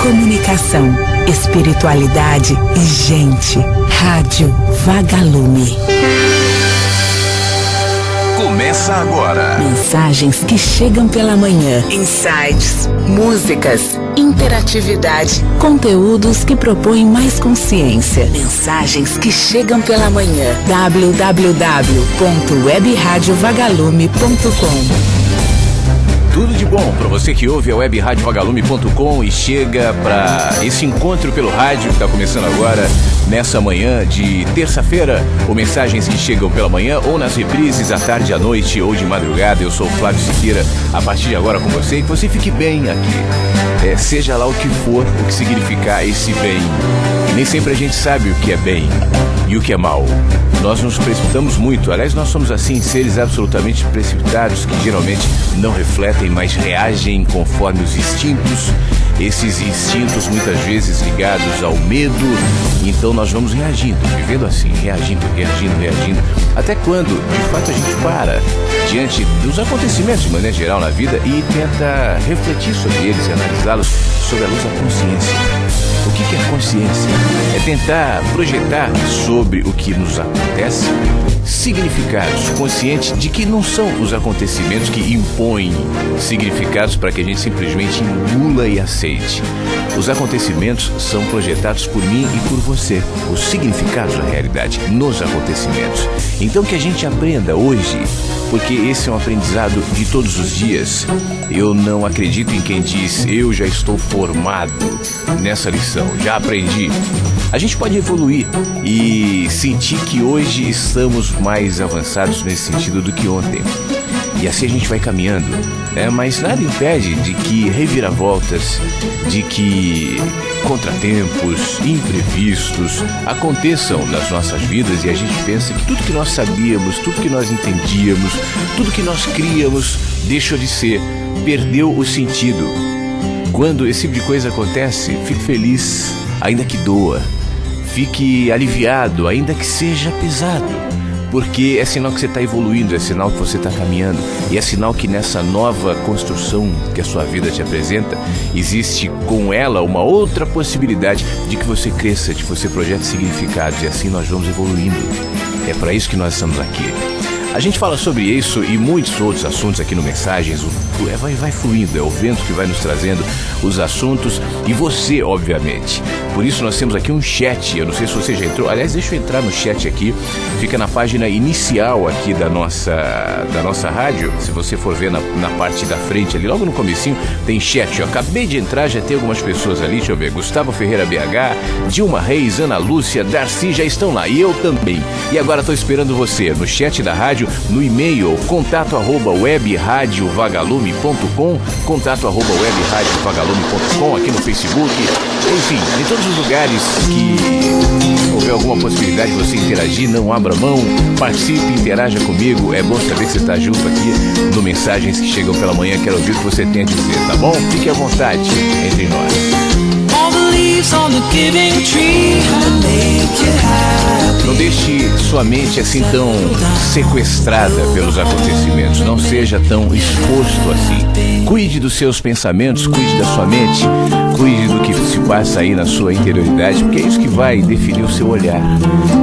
Comunicação, espiritualidade e gente. Rádio Vagalume. Começa agora. Mensagens que chegam pela manhã. Insights, músicas, interatividade, conteúdos que propõem mais consciência. Mensagens que chegam pela manhã. www.webradiovagalume.com. Tudo de bom para você que ouve a webradiovagalume.com e chega para esse encontro pelo rádio que está começando agora, nessa manhã de terça-feira, ou mensagens que chegam pela manhã ou nas reprises à tarde, à noite ou de madrugada. Eu sou o Flávio Siqueira, a partir de agora com você, e que você fique bem aqui, seja lá o que for, o que significar esse bem. Nem sempre a gente sabe o que é bem e o que é mal. Nós nos precipitamos muito, aliás, nós somos assim, seres absolutamente precipitados que geralmente não refletem, mas reagem conforme os instintos. Esses instintos muitas vezes ligados ao medo. Então nós vamos reagindo, vivendo assim, reagindo, até quando de fato a gente para diante dos acontecimentos de maneira geral na vida e tenta refletir sobre eles e analisá-los sob a luz da consciência. O que é consciência? É tentar projetar sobre o que nos acontece significados, consciente de que não são os acontecimentos que impõem significados para que a gente simplesmente engula e aceite. Os acontecimentos são projetados por mim e por você, os significados da realidade nos acontecimentos. Então que a gente aprenda hoje, porque esse é um aprendizado de todos os dias. Eu não acredito em quem diz, eu já estou formado nessa lição, já aprendi. A gente pode evoluir e sentir que hoje estamos mais avançados nesse sentido do que ontem. E assim a gente vai caminhando, né? Mas nada impede de que reviravoltas, de que contratempos, imprevistos aconteçam nas nossas vidas e a gente pensa que tudo que nós sabíamos, tudo que nós entendíamos, tudo que nós criamos deixou de ser, perdeu o sentido. Quando esse tipo de coisa acontece, fique feliz, ainda que doa. Fique aliviado, ainda que seja pesado, porque é sinal que você está evoluindo, é sinal que você está caminhando, e é sinal que nessa nova construção que a sua vida te apresenta, existe com ela uma outra possibilidade de que você cresça, de que você projete significados, e assim nós vamos evoluindo. É para isso que nós estamos aqui. A gente fala sobre isso e muitos outros assuntos aqui no Mensagens. Vai fluindo, é o vento que vai nos trazendo os assuntos e você, obviamente. Por isso nós temos aqui um chat, eu não sei se você já entrou, aliás, deixa eu entrar no chat aqui, fica na página inicial aqui da nossa rádio. Se você for ver na parte da frente ali, logo no comecinho, tem chat. Eu acabei de entrar, já tem algumas pessoas ali, deixa eu ver, Gustavo Ferreira BH, Dilma Reis, Ana Lúcia, Darcy já estão lá, e eu também. E agora estou esperando você no chat da rádio, no e-mail contato@webradiovagalume.com, contato@webradiovagalume.com, aqui no Facebook, enfim, em todos os lugares que houver alguma possibilidade de você interagir, não abra mão, participe, interaja comigo. É bom saber que você está junto aqui no Mensagens que chegam pela manhã. Quero ouvir o que você tem a dizer, tá bom? Fique à vontade entre nós. Não deixe sua mente assim tão sequestrada pelos acontecimentos. Não seja tão exposto assim. Cuide dos seus pensamentos, cuide da sua mente, cuide do que se passa aí na sua interioridade, porque é isso que vai definir o seu olhar.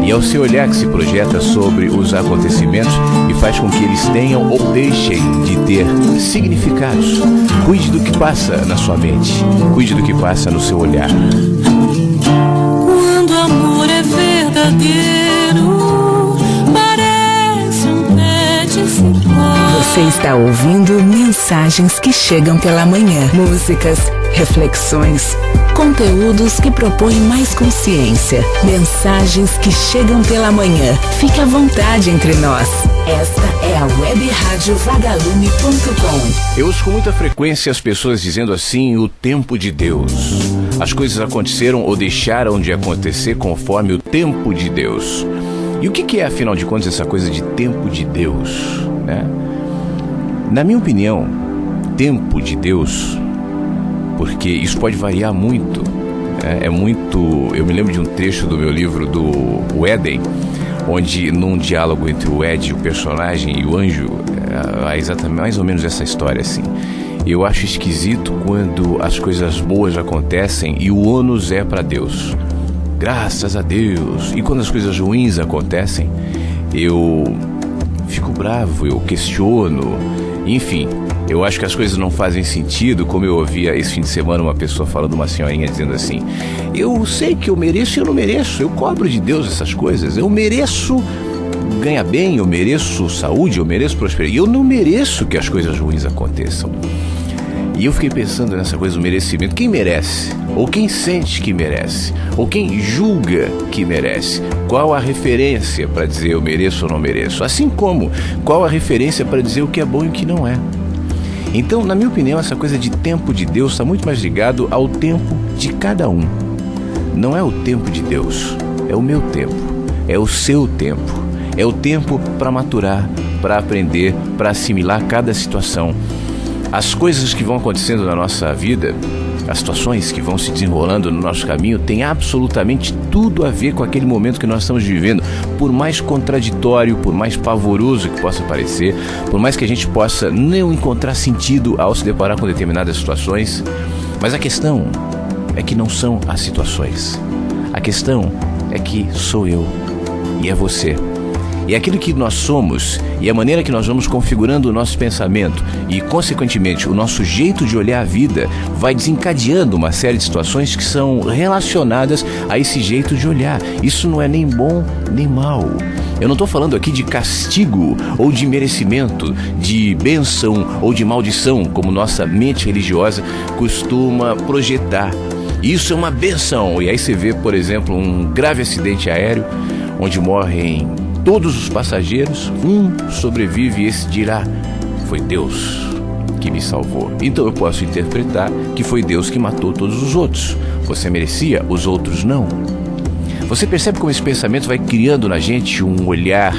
E é o seu olhar que se projeta sobre os acontecimentos e faz com que eles tenham ou deixem de ter significados. Cuide do que passa na sua mente, cuide do que passa no seu olhar. Quando o amor é verdadeiro, parece um pé de cipó. Você está ouvindo Mensagens que chegam pela manhã. Músicas, reflexões, conteúdos que propõem mais consciência. Mensagens que chegam pela manhã. Fique à vontade entre nós. Esta é a webradiovagalume.com. Eu ouço com muita frequência as pessoas dizendo assim, o tempo de Deus. As coisas aconteceram ou deixaram de acontecer conforme o tempo de Deus. E o que é, afinal de contas, essa coisa de tempo de Deus, né? Na minha opinião, tempo de Deus, porque isso pode variar muito, né? É muito... Eu me lembro de um trecho do meu livro do Éden, onde num diálogo entre o Ed, o personagem, e o anjo, há exatamente mais ou menos essa história assim. Eu acho esquisito quando as coisas boas acontecem e o ônus é para Deus. Graças a Deus. E quando as coisas ruins acontecem, eu fico bravo, eu questiono. Enfim, eu acho que as coisas não fazem sentido, como eu ouvia esse fim de semana uma pessoa falando, uma senhorinha dizendo assim: eu sei que eu mereço e eu não mereço, eu cobro de Deus essas coisas, eu mereço ganhar bem, eu mereço saúde, eu mereço prosperidade, eu não mereço que as coisas ruins aconteçam. E eu fiquei pensando nessa coisa do merecimento. Quem merece? Ou quem sente que merece? Ou quem julga que merece? Qual a referência para dizer eu mereço ou não mereço? Assim como, qual a referência para dizer o que é bom e o que não é? Então, na minha opinião, essa coisa de tempo de Deus está muito mais ligado ao tempo de cada um. Não é o tempo de Deus, é o meu tempo, é o seu tempo. É o tempo para maturar, para aprender, para assimilar cada situação. As coisas que vão acontecendo na nossa vida, as situações que vão se desenrolando no nosso caminho, tem absolutamente tudo a ver com aquele momento que nós estamos vivendo. Por mais contraditório, por mais pavoroso que possa parecer, por mais que a gente possa não encontrar sentido ao se deparar com determinadas situações, mas a questão é que não são as situações. A questão é que sou eu e é você. E aquilo que nós somos e a maneira que nós vamos configurando o nosso pensamento e, consequentemente, o nosso jeito de olhar a vida vai desencadeando uma série de situações que são relacionadas a esse jeito de olhar. Isso não é nem bom nem mal. Eu não estou falando aqui de castigo ou de merecimento, de bênção ou de maldição, como nossa mente religiosa costuma projetar. Isso é uma bênção. E aí você vê, por exemplo, um grave acidente aéreo onde morrem todos os passageiros, um sobrevive e esse dirá: foi Deus que me salvou. Então eu posso interpretar que foi Deus que matou todos os outros. Você merecia, os outros não. Você percebe como esse pensamento vai criando na gente um olhar,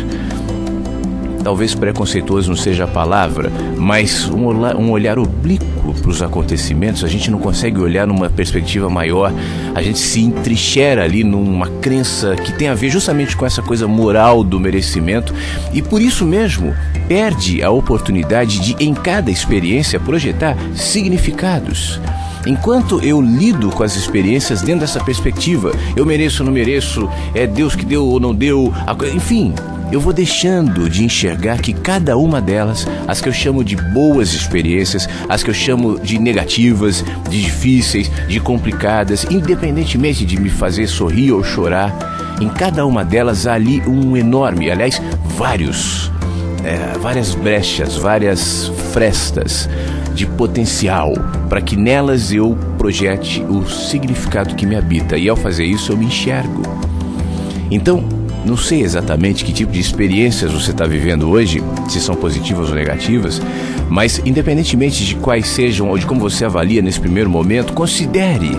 talvez preconceituoso não seja a palavra, mas um olhar oblíquo para os acontecimentos. A gente não consegue olhar numa perspectiva maior, a gente se entrincheira ali numa crença que tem a ver justamente com essa coisa moral do merecimento e por isso mesmo perde a oportunidade de, em cada experiência, projetar significados. Enquanto eu lido com as experiências dentro dessa perspectiva, eu mereço ou não mereço, é Deus que deu ou não deu, enfim, eu vou deixando de enxergar que cada uma delas, as que eu chamo de boas experiências, as que eu chamo de negativas, de difíceis, de complicadas, independentemente de me fazer sorrir ou chorar, em cada uma delas há ali um enorme, aliás, várias brechas, várias frestas de potencial para que nelas eu projete o significado que me habita. E ao fazer isso eu me enxergo. Então, não sei exatamente que tipo de experiências você está vivendo hoje, se são positivas ou negativas, mas independentemente de quais sejam ou de como você avalia nesse primeiro momento, considere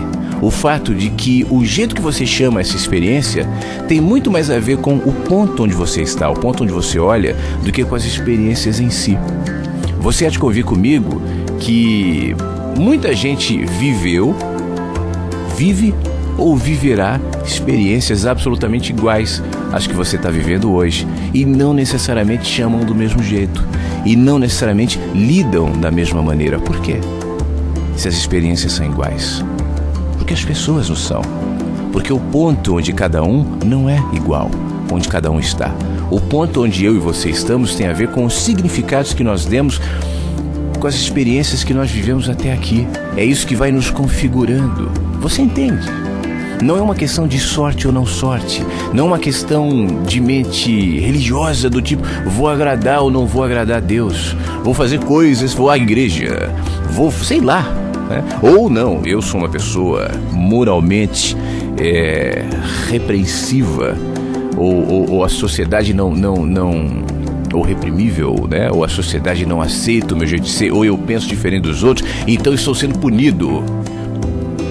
o fato de que o jeito que você chama essa experiência tem muito mais a ver com o ponto onde você está, o ponto onde você olha, do que com as experiências em si. Você há de convir comigo que muita gente vive ou viverá experiências absolutamente iguais às que você está vivendo hoje e não necessariamente chamam do mesmo jeito e não necessariamente lidam da mesma maneira. Por quê? Se as experiências são iguais? Porque as pessoas não são. Porque o ponto onde cada um não é igual, onde cada um está. O ponto onde eu e você estamos tem a ver com os significados que nós demos com as experiências que nós vivemos até aqui. É isso que vai nos configurando. Você entende? Não é uma questão de sorte ou não sorte. Não é uma questão de mente religiosa do tipo, vou agradar ou não vou agradar a Deus. Vou fazer coisas, vou à igreja. Vou, sei lá. Né? Ou não, eu sou uma pessoa moralmente repreensiva. Ou a sociedade não ou reprimível, né? Ou a sociedade não aceita o meu jeito de ser, ou eu penso diferente dos outros, então estou sendo punido.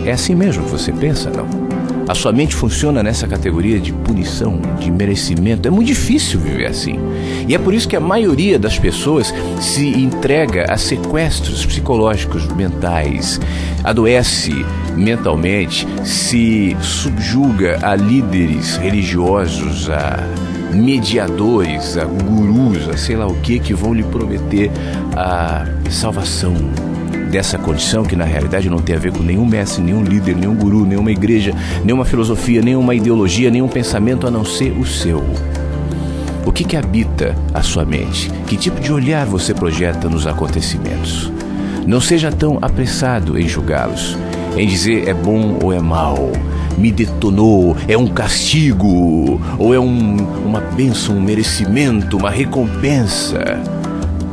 É assim mesmo que você pensa, não? A sua mente funciona nessa categoria de punição, de merecimento. É muito difícil viver assim. E é por isso que a maioria das pessoas se entrega a sequestros psicológicos mentais, adoece mentalmente, se subjuga a líderes religiosos, a mediadores, a gurus, a sei lá o que vão lhe prometer a salvação dessa condição que na realidade não tem a ver com nenhum mestre, nenhum líder, nenhum guru, nenhuma igreja, nenhuma filosofia, nenhuma ideologia, nenhum pensamento a não ser o seu. O que habita a sua mente? Que tipo de olhar você projeta nos acontecimentos? Não seja tão apressado em julgá-los, em dizer é bom ou é mal, me detonou, é um castigo, ou é uma bênção, um merecimento, uma recompensa.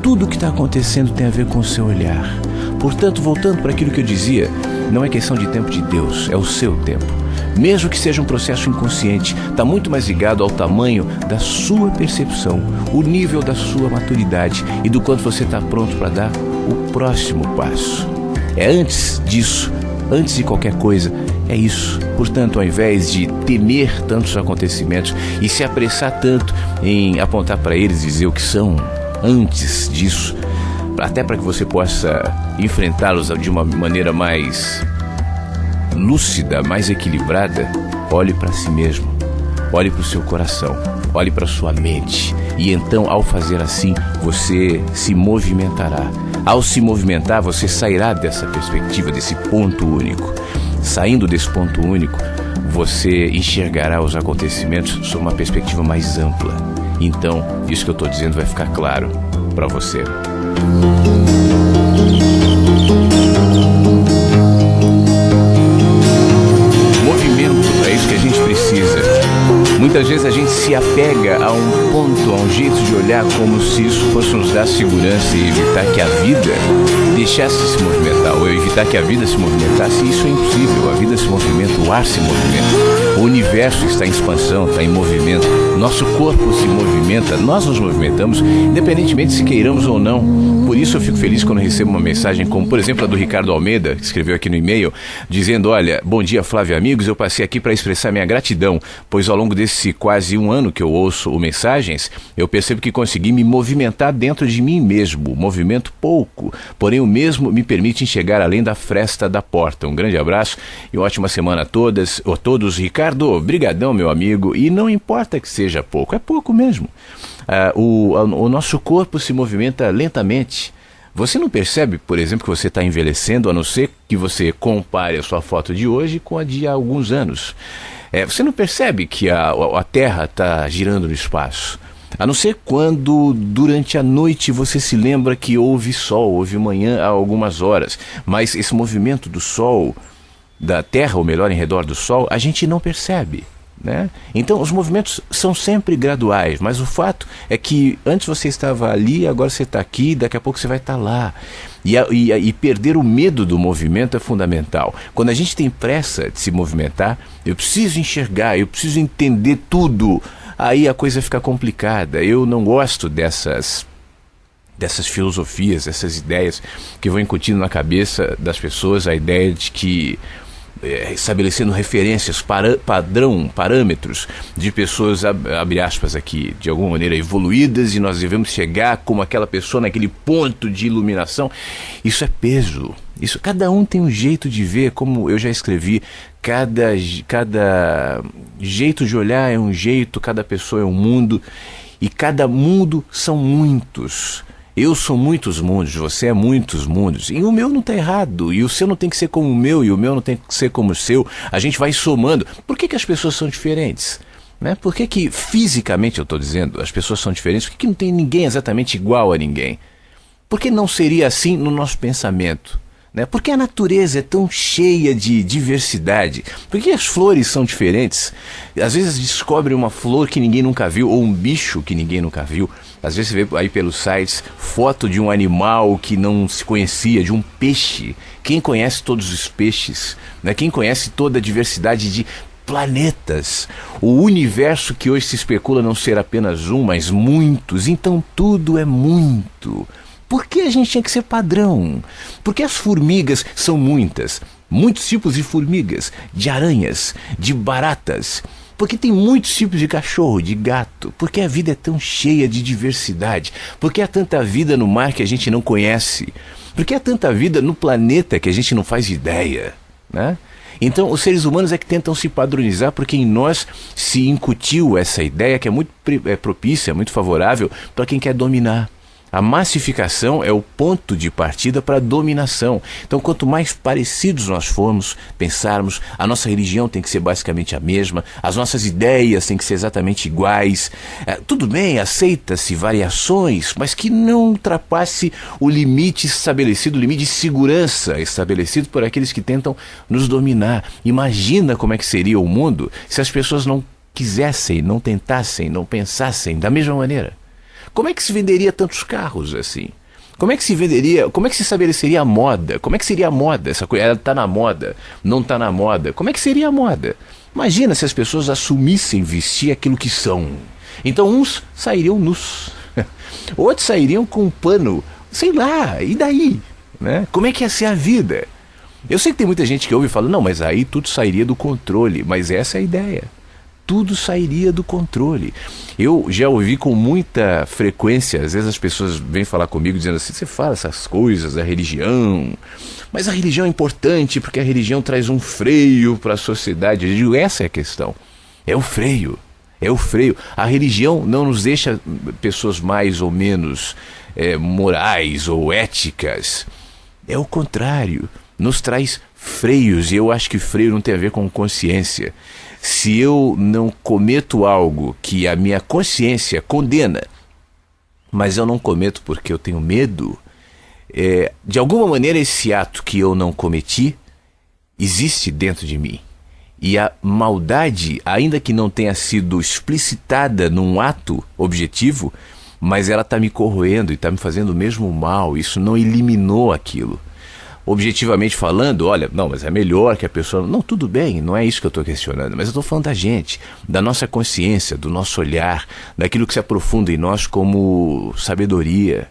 Tudo o que está acontecendo tem a ver com o seu olhar. Portanto, voltando para aquilo que eu dizia, não é questão de tempo de Deus, é o seu tempo. Mesmo que seja um processo inconsciente, está muito mais ligado ao tamanho da sua percepção, o nível da sua maturidade e do quanto você está pronto para dar o próximo passo. É antes disso, antes de qualquer coisa, é isso. Portanto, ao invés de temer tantos acontecimentos e se apressar tanto em apontar para eles e dizer o que são, antes disso, até para que você possa enfrentá-los de uma maneira mais lúcida, mais equilibrada, olhe para si mesmo, olhe para o seu coração, olhe para a sua mente. E então, ao fazer assim, você se movimentará. Ao se movimentar, você sairá dessa perspectiva, desse ponto único. Saindo desse ponto único, você enxergará os acontecimentos sob uma perspectiva mais ampla. Então, isso que eu estou dizendo vai ficar claro para você. Movimento, é isso que a gente precisa. Muitas vezes a gente se apega a um ponto, a um jeito de olhar, como se isso fosse nos dar segurança e evitar que a vida deixasse de se movimentar, ou evitar que a vida se movimentasse. Isso é impossível. A vida se movimenta, o ar se movimenta, o universo está em expansão, está em movimento, nosso corpo se movimenta, nós nos movimentamos, independentemente se queiramos ou não. Por isso eu fico feliz quando recebo uma mensagem como, por exemplo, a do Ricardo Almeida, que escreveu aqui no e-mail, dizendo: olha, bom dia Flávio e amigos, eu passei aqui para expressar minha gratidão, pois ao longo desse quase um ano que eu ouço o Mensagens, eu percebo que consegui me movimentar dentro de mim mesmo, movimento pouco, porém o mesmo me permite enxergar além da fresta da porta. Um grande abraço e uma ótima semana a todos. Ricardo, brigadão meu amigo, e não importa que seja pouco, é pouco mesmo. O nosso corpo se movimenta lentamente. Você não percebe, por exemplo, que você está envelhecendo, a não ser que você compare a sua foto de hoje com a de há alguns anos. Você não percebe que a Terra está girando no espaço. A não ser quando, durante a noite, você se lembra que houve sol, houve manhã há algumas horas. Mas esse movimento do Sol, da Terra, ou melhor, em redor do Sol, a gente não percebe, né? Então os movimentos são sempre graduais, mas o fato é que antes você estava ali, agora você está aqui, daqui a pouco você vai estar lá. E perder o medo do movimento é fundamental. Quando a gente tem pressa de se movimentar, eu preciso enxergar, eu preciso entender tudo, aí a coisa fica complicada. Eu não gosto dessas filosofias, dessas ideias que vão incutindo na cabeça das pessoas a ideia de que estabelecendo referências, parâmetros de pessoas, abre aspas aqui, de alguma maneira evoluídas, e nós devemos chegar como aquela pessoa naquele ponto de iluminação. Isso é peso. Isso, cada um tem um jeito de ver, como eu já escrevi, cada jeito de olhar é um jeito, cada pessoa é um mundo, e cada mundo são muitos. Eu sou muitos mundos, você é muitos mundos, e o meu não está errado, e o seu não tem que ser como o meu, e o meu não tem que ser como o seu. A gente vai somando. Por que as pessoas são diferentes? Né? Por que fisicamente, eu estou dizendo, as pessoas são diferentes? Por que não tem ninguém exatamente igual a ninguém? Por que não seria assim no nosso pensamento? Né? Por que a natureza é tão cheia de diversidade? Por que as flores são diferentes? Às vezes descobre uma flor que ninguém nunca viu, ou um bicho que ninguém nunca viu. Às vezes você vê aí pelos sites foto de um animal que não se conhecia, de um peixe. Quem conhece todos os peixes? Né? Quem conhece toda a diversidade de planetas? O universo que hoje se especula não ser apenas um, mas muitos. Então tudo é muito. Por que a gente tinha que ser padrão? Porque as formigas são muitas. Muitos tipos de formigas, de aranhas, de baratas. Porque tem muitos tipos de cachorro, de gato. Porque a vida é tão cheia de diversidade. Porque há tanta vida no mar que a gente não conhece. Porque há tanta vida no planeta que a gente não faz ideia, né? Então os seres humanos é que tentam se padronizar, porque em nós se incutiu essa ideia que é muito propícia, muito favorável para quem quer dominar. A massificação é o ponto de partida para a dominação. Então, quanto mais parecidos nós formos, pensarmos, a nossa religião tem que ser basicamente a mesma, as nossas ideias têm que ser exatamente iguais. Tudo bem, aceita-se variações, mas que não ultrapasse o limite estabelecido, o limite de segurança estabelecido por aqueles que tentam nos dominar. Imagina como é que seria o mundo se as pessoas não quisessem, não tentassem, não pensassem da mesma maneira. Como é que se venderia tantos carros assim? Como é que se venderia, como é que se estabeleceria a moda? Como é que seria a moda? Essa coisa, ela está na moda, não está na moda. Como é que seria a moda? Imagina se as pessoas assumissem vestir aquilo que são. Então uns sairiam nus, outros sairiam com um pano, sei lá, e daí? Né? Como é que ia ser a vida? Eu sei que tem muita gente que ouve e fala, não, mas aí tudo sairia do controle, mas essa é a ideia. Tudo sairia do controle. Eu já ouvi com muita frequência, às vezes as pessoas vêm falar comigo dizendo assim, você fala essas coisas da religião, mas a religião é importante porque a religião traz um freio para a sociedade. Eu digo, essa é a questão, é o freio. É o freio. A religião não nos deixa pessoas mais ou menos morais ou éticas. É o contrário. Nos traz freios. E eu acho que freio não tem a ver com consciência. Se eu não cometo algo que a minha consciência condena, mas eu não cometo porque eu tenho medo, de alguma maneira esse ato que eu não cometi existe dentro de mim. E a maldade, ainda que não tenha sido explicitada num ato objetivo, mas ela está me corroendo e está me fazendo o mesmo mal. Isso não eliminou aquilo. Objetivamente falando, olha, não, mas é melhor que a pessoa... Não, tudo bem, não é isso que eu estou questionando, mas eu estou falando da gente, da nossa consciência, do nosso olhar, daquilo que se aprofunda em nós como sabedoria.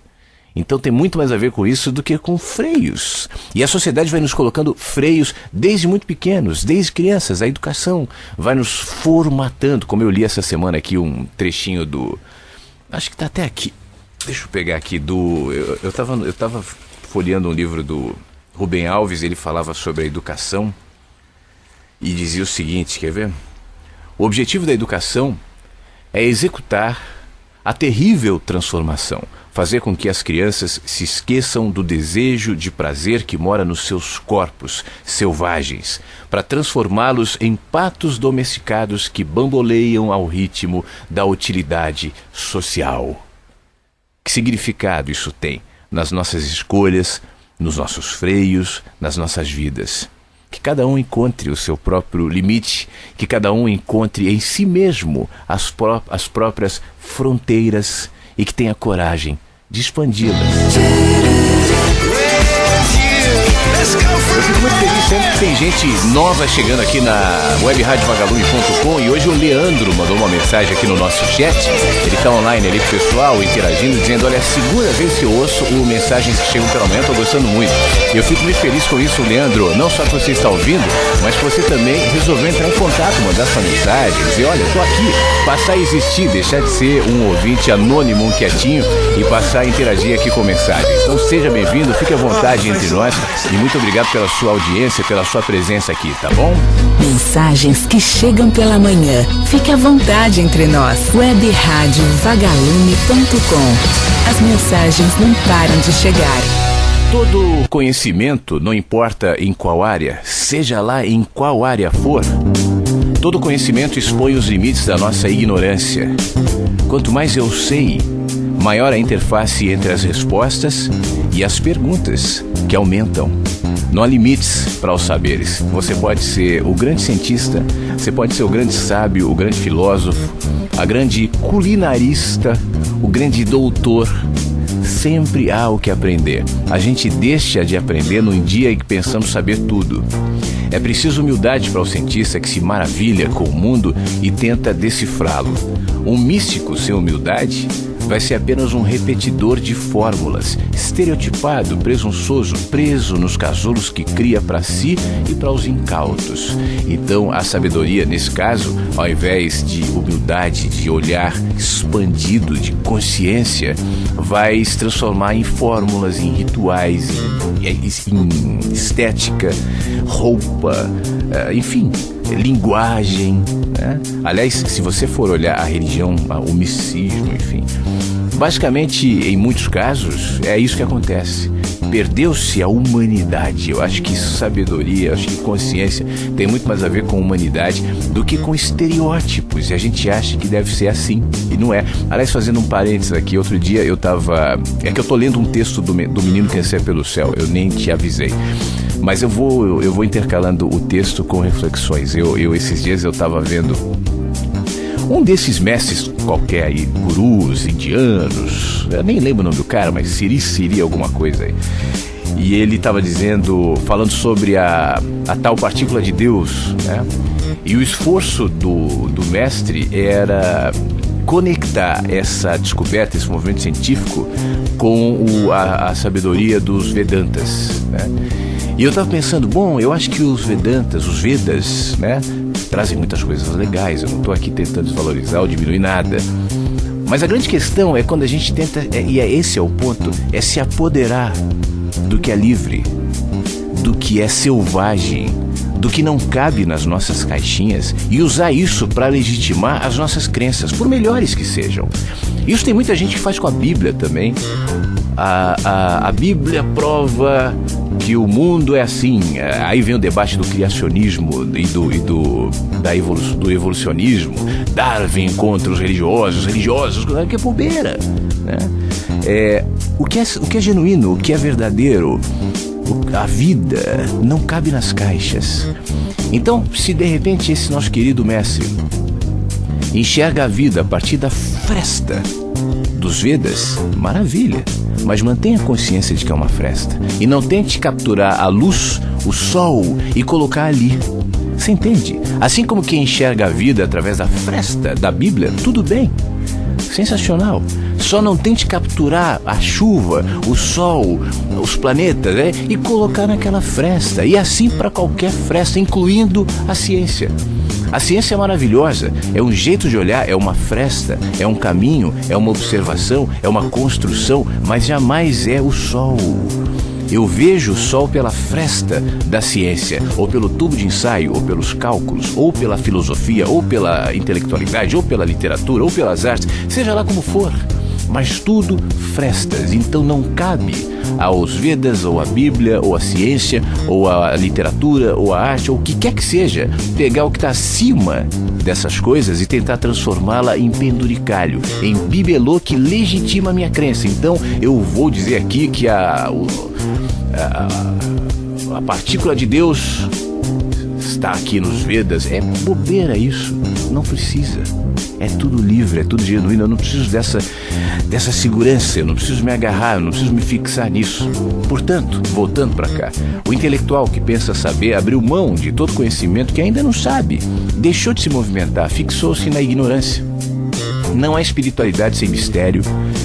Então tem muito mais a ver com isso do que com freios. E a sociedade vai nos colocando freios desde muito pequenos, desde crianças. A educação vai nos formatando, como eu li essa semana aqui um trechinho do... Acho que está até aqui. Deixa eu pegar aqui do... Eu tava folheando um livro do Rubem Alves, ele falava sobre a educação e dizia o seguinte, quer ver? O objetivo da educação é executar a terrível transformação, fazer com que as crianças se esqueçam do desejo de prazer que mora nos seus corpos selvagens, para transformá-los em patos domesticados que bamboleiam ao ritmo da utilidade social. Que significado isso tem nas nossas escolhas, nos nossos freios, nas nossas vidas? Que cada um encontre o seu próprio limite, que cada um encontre em si mesmo as próprias fronteiras e que tenha coragem de expandi-las. Eu fico muito feliz sempre que tem gente nova chegando aqui na webradioVagalume.com e hoje o Leandro mandou uma mensagem aqui no nosso chat. Ele está online ali com o pessoal, interagindo, dizendo, olha, é a segunda vez que eu ouço o Mensagens que Chegam pela Manhã, estou gostando muito. E eu fico muito feliz com isso, Leandro, não só que você está ouvindo, mas que você também resolveu entrar em contato, mandar sua mensagem, dizer, olha, estou aqui, passar a existir, deixar de ser um ouvinte anônimo, um quietinho e passar a interagir aqui com mensagens. Então seja bem-vindo, fique à vontade entre nós e muito obrigado pela sua audiência, pela sua presença aqui, tá bom? Mensagens que chegam pela manhã. Fique à vontade entre nós. webradioVagalume.com. As mensagens não param de chegar. Todo conhecimento, não importa em qual área, seja lá em qual área for, todo conhecimento expõe os limites da nossa ignorância. Quanto mais eu sei, maior a interface entre as respostas e as perguntas, que aumentam. Não há limites para os saberes. Você pode ser o grande cientista, você pode ser o grande sábio, o grande filósofo, a grande culinarista, o grande doutor. Sempre há o que aprender. A gente deixa de aprender num dia em que pensamos saber tudo. É preciso humildade para o cientista que se maravilha com o mundo e tenta decifrá-lo. Um místico sem humildade vai ser apenas um repetidor de fórmulas, estereotipado, presunçoso, preso nos casulos que cria para si e para os incautos. Então, a sabedoria, nesse caso, ao invés de humildade, de olhar expandido, de consciência, vai se transformar em fórmulas, em rituais, em estética, roupa, enfim, linguagem, né? Aliás, se você for olhar a religião, o misticismo, enfim, Basicamente, em muitos casos, é isso que acontece. Perdeu-se a humanidade. Eu acho que sabedoria, acho que consciência tem muito mais a ver com humanidade do que com estereótipos. E a gente acha que deve ser assim, e não é. Aliás, fazendo um parênteses aqui, outro dia eu tava... É que eu tô lendo um texto do Menino que Desceu pelo Céu, eu nem te avisei. Mas eu vou intercalando o texto com reflexões. Esses dias eu tava vendo um desses mestres qualquer aí, gurus indianos, eu nem lembro o nome do cara, mas Siri alguma coisa aí. E ele estava falando sobre a tal partícula de Deus, né? E o esforço do mestre era conectar essa descoberta, esse movimento científico, com a sabedoria dos Vedantas, né? E eu estava pensando, eu acho que os Vedas, né, trazem muitas coisas legais. Eu não estou aqui tentando desvalorizar ou diminuir nada. Mas a grande questão é quando a gente tenta, esse é o ponto, é se apoderar do que é livre, do que é selvagem, do que não cabe nas nossas caixinhas e usar isso para legitimar as nossas crenças, por melhores que sejam. Isso tem muita gente que faz com a Bíblia também. A Bíblia prova que o mundo é assim. Aí vem o debate do criacionismo e do evolucionismo. Darwin contra os religiosos, que é bobeira, né? O que é genuíno, o que é verdadeiro, a vida não cabe nas caixas. Então, se de repente esse nosso querido mestre enxerga a vida a partir da fresta dos Vedas, maravilha. Mas mantenha a consciência de que é uma fresta. E não tente capturar a luz, o sol e colocar ali. Você entende? Assim como quem enxerga a vida através da fresta da Bíblia, tudo bem. Sensacional. Só não tente capturar a chuva, o sol, os planetas, né, e colocar naquela fresta. E assim para qualquer fresta, incluindo a ciência. A ciência é maravilhosa, é um jeito de olhar, é uma fresta, é um caminho, é uma observação, é uma construção, mas jamais é o sol. Eu vejo o sol pela fresta da ciência, ou pelo tubo de ensaio, ou pelos cálculos, ou pela filosofia, ou pela intelectualidade, ou pela literatura, ou pelas artes, seja lá como for. Mas tudo frestas, então não cabe aos Vedas, ou à Bíblia, ou à ciência, ou à literatura, ou à arte, ou o que quer que seja, pegar o que está acima dessas coisas e tentar transformá-la em penduricalho, em bibelô que legitima a minha crença. Então eu vou dizer aqui que a partícula de Deus está aqui nos Vedas. É bobeira isso, não precisa. É tudo livre, é tudo genuíno. Eu não preciso dessa segurança, eu não preciso me agarrar, eu não preciso me fixar nisso. Portanto, voltando para cá, o intelectual que pensa saber abriu mão de todo conhecimento que ainda não sabe, deixou de se movimentar, fixou-se na ignorância. Não há espiritualidade sem mistério,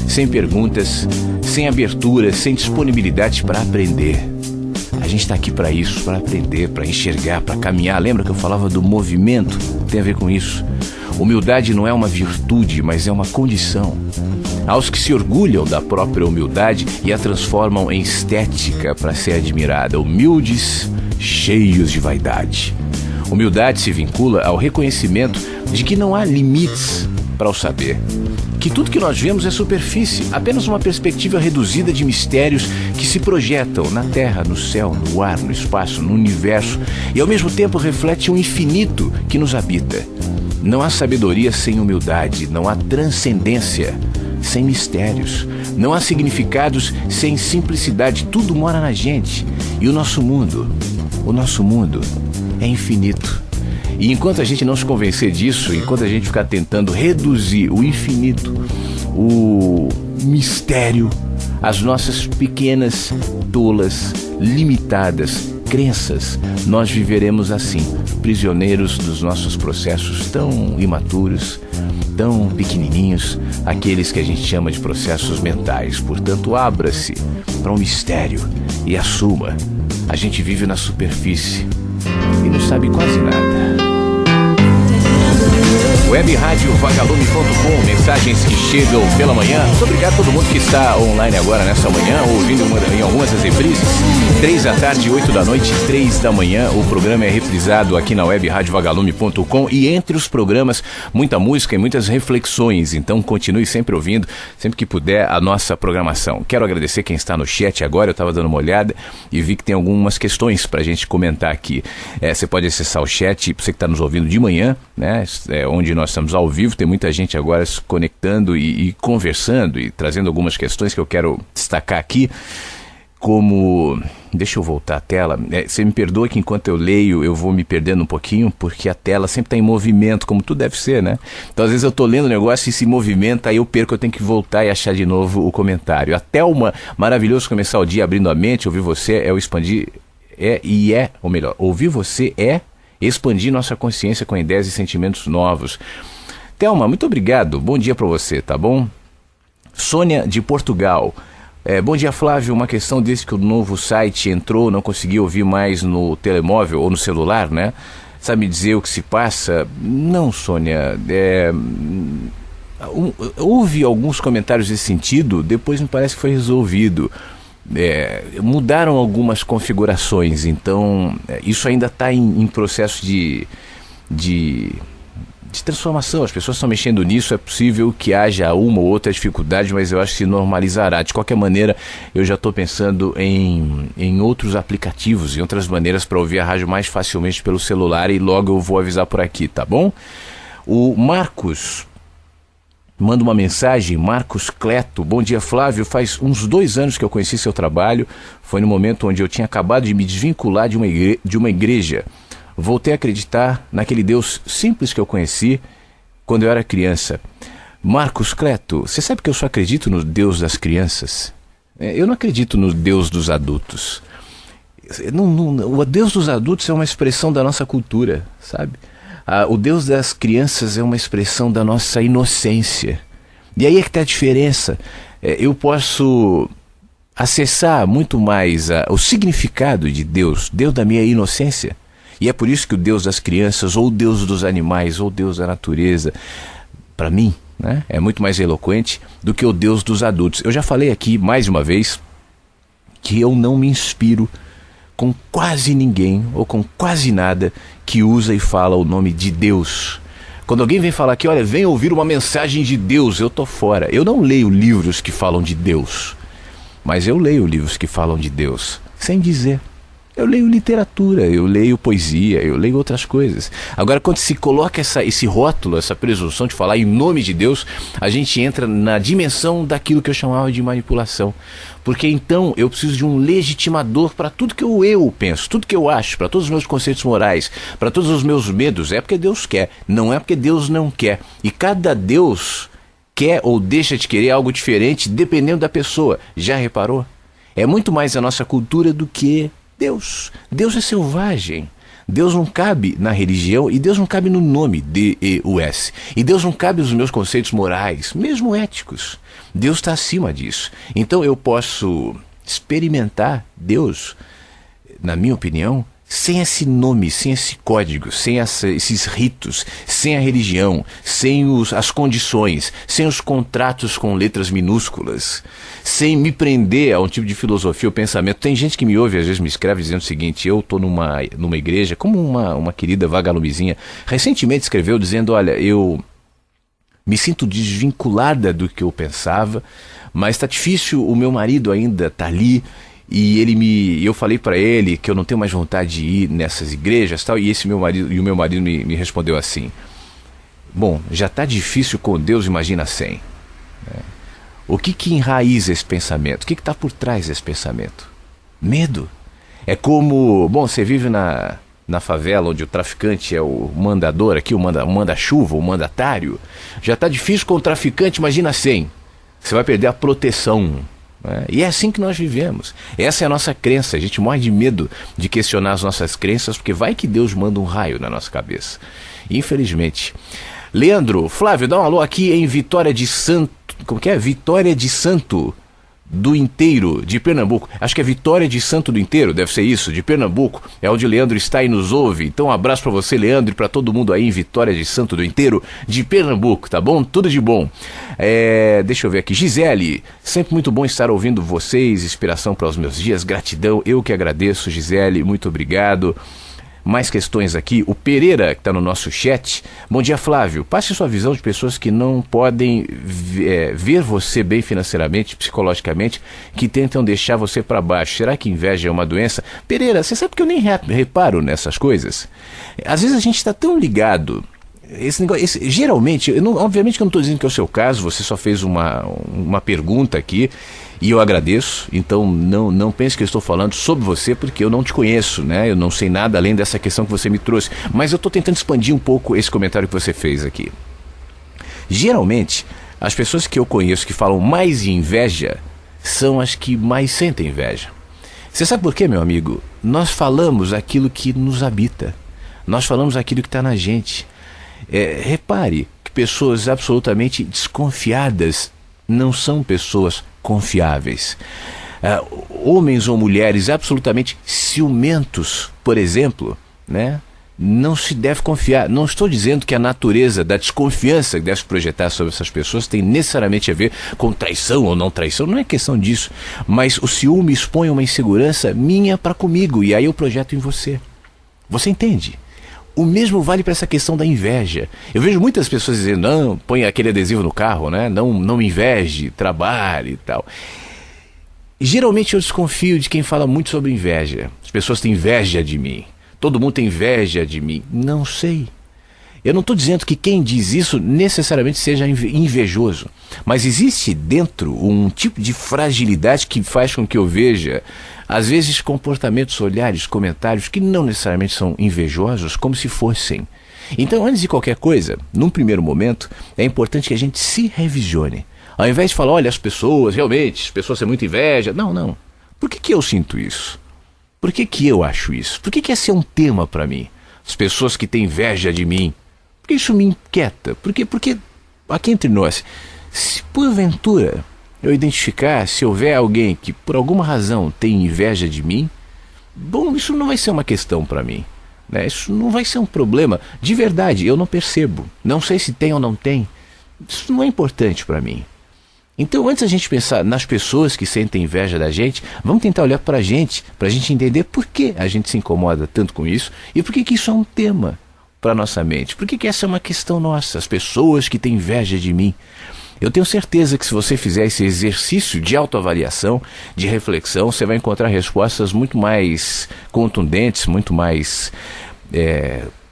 sem perguntas, sem abertura, sem disponibilidade para aprender. A gente está aqui para isso, para aprender, para enxergar, para caminhar. Lembra que eu falava do movimento? Tem a ver com isso. Humildade não é uma virtude, mas é uma condição. Aos que se orgulham da própria humildade e a transformam em estética para ser admirada, humildes, cheios de vaidade. Humildade se vincula ao reconhecimento de que não há limites para o saber, que tudo que nós vemos é superfície, apenas uma perspectiva reduzida de mistérios que se projetam na terra, no céu, no ar, no espaço, no universo, e ao mesmo tempo reflete o infinito que nos habita. Não há sabedoria sem humildade, não há transcendência sem mistérios, não há significados sem simplicidade, tudo mora na gente. E o nosso mundo é infinito. E enquanto a gente não se convencer disso, enquanto a gente ficar tentando reduzir o infinito, o mistério, as nossas pequenas, tolas, limitadas crenças, nós viveremos assim, prisioneiros dos nossos processos tão imaturos, tão pequenininhos, aqueles que a gente chama de processos mentais. Portanto, abra-se para um mistério e assuma. A gente vive na superfície e não sabe quase nada. webradiovagalume.com, mensagens que chegam pela manhã. Muito obrigado a todo mundo que está online agora nessa manhã, ouvindo em algumas das reprises. 3 da tarde, 8 da noite, 3 da manhã. O programa é reprisado aqui na webradiovagalume.com e entre os programas, muita música e muitas reflexões. Então continue sempre ouvindo, sempre que puder, a nossa programação. Quero agradecer quem está no chat agora. Eu estava dando uma olhada e vi que tem algumas questões para a gente comentar aqui. Você pode acessar o chat, você que está nos ouvindo de manhã, né? Onde nós estamos ao vivo, tem muita gente agora se conectando e conversando e trazendo algumas questões que eu quero destacar aqui, como... Deixa eu voltar à tela. Você me perdoa que enquanto eu leio eu vou me perdendo um pouquinho, porque a tela sempre está em movimento, como tudo deve ser, né? Então às vezes eu estou lendo o negócio e se movimenta, aí eu perco, eu tenho que voltar e achar de novo o comentário. A Thelma, maravilhoso começar o dia abrindo a mente, ouvir você é o expandir... ou melhor, ouvir você é expandir nossa consciência com ideias e sentimentos novos. Thelma, muito obrigado. Bom dia para você, tá bom? Sônia, de Portugal. Bom dia, Flávio. Uma questão desde que o novo site entrou, não consegui ouvir mais no telemóvel ou no celular, né? Sabe me dizer o que se passa? Não, Sônia. Houve alguns comentários nesse sentido, depois me parece que foi resolvido. Mudaram algumas configurações, então isso ainda está em processo de transformação. As pessoas estão mexendo nisso, é possível que haja uma ou outra dificuldade, mas eu acho que se normalizará. De qualquer maneira, eu já estou pensando em outros aplicativos, em outras maneiras para ouvir a rádio mais facilmente pelo celular, e logo eu vou avisar por aqui, tá bom? O Marcos manda uma mensagem, Marcos Cleto. Bom dia, Flávio. Faz uns 2 anos que eu conheci seu trabalho. Foi no momento onde eu tinha acabado de me desvincular de uma igreja. Voltei a acreditar naquele Deus simples que eu conheci quando eu era criança. Marcos Cleto, você sabe que eu só acredito no Deus das crianças? Eu não acredito no Deus dos adultos. O Deus dos adultos é uma expressão da nossa cultura, sabe? O Deus das crianças é uma expressão da nossa inocência. E aí é que está a diferença. Eu posso acessar muito mais o significado de Deus, Deus da minha inocência. E é por isso que o Deus das crianças, ou o Deus dos animais, ou o Deus da natureza, para mim, né, é muito mais eloquente do que o Deus dos adultos. Eu já falei aqui mais uma vez que eu não me inspiro com quase ninguém ou com quase nada que usa e fala o nome de Deus. Quando alguém vem falar aqui, olha, vem ouvir uma mensagem de Deus, eu tô fora. Eu não leio livros que falam de Deus, mas eu leio livros que falam de Deus sem dizer. Eu leio literatura, eu leio poesia, eu leio outras coisas. Agora, quando se coloca esse rótulo, essa presunção de falar em nome de Deus, a gente entra na dimensão daquilo que eu chamava de manipulação. Porque então eu preciso de um legitimador para tudo que eu penso, tudo que eu acho, para todos os meus conceitos morais, para todos os meus medos. É porque Deus quer, não é porque Deus não quer. E cada Deus quer ou deixa de querer algo diferente dependendo da pessoa. Já reparou? É muito mais a nossa cultura do que Deus. Deus é selvagem. Deus não cabe na religião e Deus não cabe no nome, D-E-U-S. E Deus não cabe nos meus conceitos morais, mesmo éticos. Deus está acima disso. Então eu posso experimentar Deus, na minha opinião, sem esse nome, sem esse código, sem esses ritos, sem a religião, sem as condições, sem os contratos com letras minúsculas, sem me prender a um tipo de filosofia ou pensamento. Tem gente que me ouve, às vezes me escreve dizendo o seguinte: eu estou numa igreja, como uma querida vagalumezinha, recentemente escreveu dizendo, olha, eu me sinto desvinculada do que eu pensava, mas está difícil, o meu marido ainda está ali, e eu falei para ele que eu não tenho mais vontade de ir nessas igrejas, tal, e o meu marido me respondeu assim: bom, já está difícil com Deus, imagina sem. O que enraiza esse pensamento? O que está por trás desse pensamento? Medo. É como, bom, você vive na favela onde o traficante é o mandador, aqui o manda-chuva, o mandatário. Já está difícil com o traficante, imagina sem. Você vai perder a proteção. E é assim que nós vivemos. Essa é a nossa crença. A gente morre de medo de questionar as nossas crenças, porque vai que Deus manda um raio na nossa cabeça. Infelizmente. Leandro, Flávio, dá um alô aqui em Vitória de Santo. Como que é? Vitória de Santo, do Inteiro, de Pernambuco. Acho que é Vitória de Santo do Inteiro, deve ser isso, de Pernambuco. É onde o Leandro está e nos ouve. Então um abraço para você, Leandro, e para todo mundo aí em Vitória de Santo do Inteiro, de Pernambuco, tá bom? Tudo de bom. Deixa eu ver aqui. Gisele, sempre muito bom estar ouvindo vocês, inspiração para os meus dias, gratidão. Eu que agradeço, Gisele, muito obrigado. Mais questões aqui. O Pereira, que está no nosso chat. Bom dia, Flávio. Passe sua visão de pessoas que não podem ver você bem financeiramente, psicologicamente, que tentam deixar você para baixo. Será que inveja é uma doença? Pereira, você sabe que eu nem reparo nessas coisas? Às vezes a gente está tão ligado. Esse negócio, geralmente, obviamente que eu não estou dizendo que é o seu caso, você só fez uma pergunta aqui e eu agradeço, então não pense que eu estou falando sobre você porque eu não te conheço, né? Eu não sei nada além dessa questão que você me trouxe, mas eu estou tentando expandir um pouco esse comentário que você fez aqui. Geralmente, as pessoas que eu conheço que falam mais em inveja são as que mais sentem inveja. Você sabe por quê, meu amigo? Nós falamos aquilo que nos habita, nós falamos aquilo que está na gente. Repare que pessoas absolutamente desconfiadas não são pessoas confiáveis. Homens ou mulheres absolutamente ciumentos, por exemplo, né? Não se deve confiar. Não estou dizendo que a natureza da desconfiança que deve se projetar sobre essas pessoas tem necessariamente a ver com traição ou não traição, não é questão disso. Mas o ciúme expõe uma insegurança minha para comigo e aí eu projeto em você. Você entende? O mesmo vale para essa questão da inveja. Eu vejo muitas pessoas dizendo, não, põe aquele adesivo no carro, né? Não me inveje, trabalhe e tal. Geralmente eu desconfio de quem fala muito sobre inveja. As pessoas têm inveja de mim. Todo mundo tem inveja de mim. Não sei. Eu não estou dizendo que quem diz isso necessariamente seja invejoso. Mas existe dentro um tipo de fragilidade que faz com que eu veja, às vezes, comportamentos, olhares, comentários que não necessariamente são invejosos, como se fossem. Então, antes de qualquer coisa, num primeiro momento, é importante que a gente se revisione. Ao invés de falar, olha, as pessoas têm muita inveja. Não. Por que eu sinto isso? Por que eu acho isso? Por que esse é um tema para mim? As pessoas que têm inveja de mim. Por que isso me inquieta? Porque aqui entre nós, se porventura eu identificar, se houver alguém que por alguma razão tem inveja de mim, bom, isso não vai ser uma questão para mim, né? Isso não vai ser um problema. De verdade, eu não percebo. Não sei se tem ou não tem. Isso não é importante para mim. Então, antes da gente pensar nas pessoas que sentem inveja da gente, vamos tentar olhar para a gente entender por que a gente se incomoda tanto com isso e por que isso é um tema para nossa mente. Por que essa é uma questão nossa? As pessoas que têm inveja de mim. Eu tenho certeza que se você fizer esse exercício de autoavaliação, de reflexão, você vai encontrar respostas muito mais contundentes, muito mais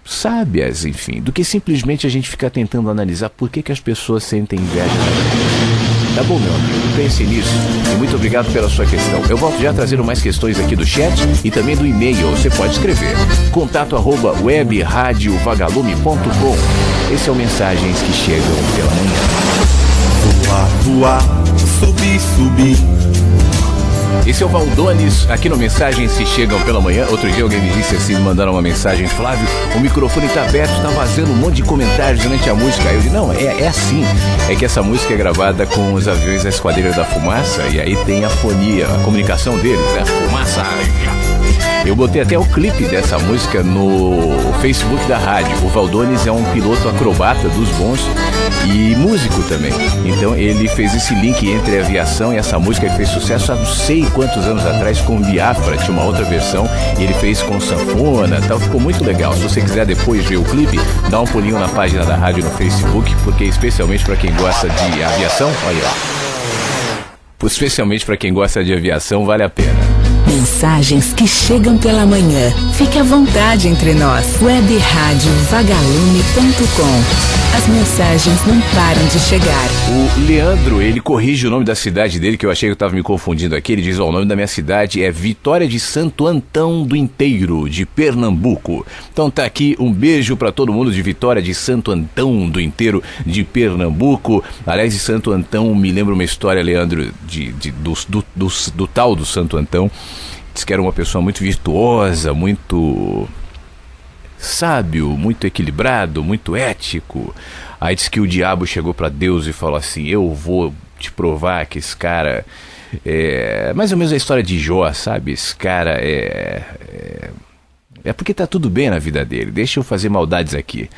sábias, enfim, do que simplesmente a gente ficar tentando analisar por que as pessoas sentem inveja da gente. Tá bom, meu amigo? Pense nisso e muito obrigado pela sua questão. Eu volto já trazendo mais questões aqui do chat e também do e-mail. Você pode escrever contato@webradiovagalume.com. Esse é o Mensagens que Chegam pela Manhã. Voar, subir. Esse é o Valdones, aqui no Mensagens que Chegam pela Manhã. Outro dia alguém me disse assim, me mandaram uma mensagem, Flávio, o microfone tá aberto, tá vazando um monte de comentários durante a música. Aí eu disse, não, é assim, é que essa música é gravada com os aviões da Esquadrilha da Fumaça, e aí tem a fonia, a comunicação deles, né? Fumaça. Eu botei até o clipe dessa música no Facebook da rádio. O Valdones é um piloto acrobata dos bons e músico também. Então ele fez esse link entre a aviação e essa música que fez sucesso há não sei quantos anos atrás com Biafra, tinha uma outra versão, e ele fez com sanfona e tal, ficou muito legal. Se você quiser depois ver o clipe, dá um pulinho na página da rádio no Facebook, porque especialmente para quem gosta de aviação, olha lá. Especialmente para quem gosta de aviação, vale a pena. Mensagens que chegam pela manhã. Fique à vontade entre nós. webradiovagalume.com. As mensagens não param de chegar. O Leandro, ele corrige o nome da cidade dele, que eu achei que eu estava me confundindo aqui. Ele diz, o nome da minha cidade é Vitória de Santo Antão do Inteiro, de Pernambuco. Então tá aqui um beijo para todo mundo de Vitória de Santo Antão do Inteiro, de Pernambuco. Aliás, de Santo Antão, me lembra uma história, Leandro, do tal do Santo Antão. Diz que era uma pessoa muito virtuosa, muito sábio, muito equilibrado, muito ético. Aí diz que o diabo chegou para Deus e falou assim, eu vou te provar que esse cara Mais ou menos a história de Jó, sabe? Esse cara é porque tá tudo bem na vida dele, deixa eu fazer maldades aqui.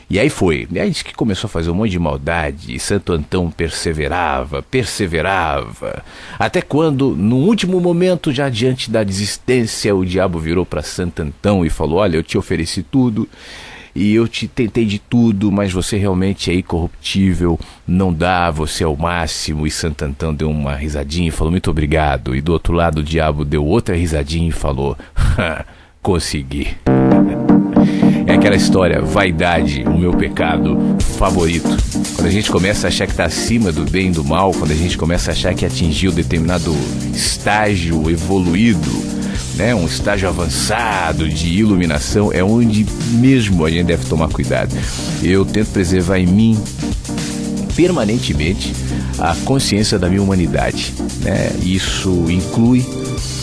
E aí foi, e aí disse que começou a fazer um monte de maldade, e Santo Antão perseverava, até quando, no último momento, já diante da desistência, o diabo virou para Santo Antão e falou: olha, eu te ofereci tudo, e eu te tentei de tudo, mas você realmente é incorruptível, não dá, você é o máximo. E Santo Antão deu uma risadinha e falou: muito obrigado. E do outro lado o diabo deu outra risadinha e falou: consegui. É aquela história, vaidade, o meu pecado favorito. Quando a gente começa a achar que está acima do bem e do mal, quando a gente começa a achar que atingiu determinado estágio evoluído, né, um estágio avançado de iluminação, é onde mesmo a gente deve tomar cuidado. Eu tento preservar em mim permanentemente a consciência da minha humanidade, né? Isso inclui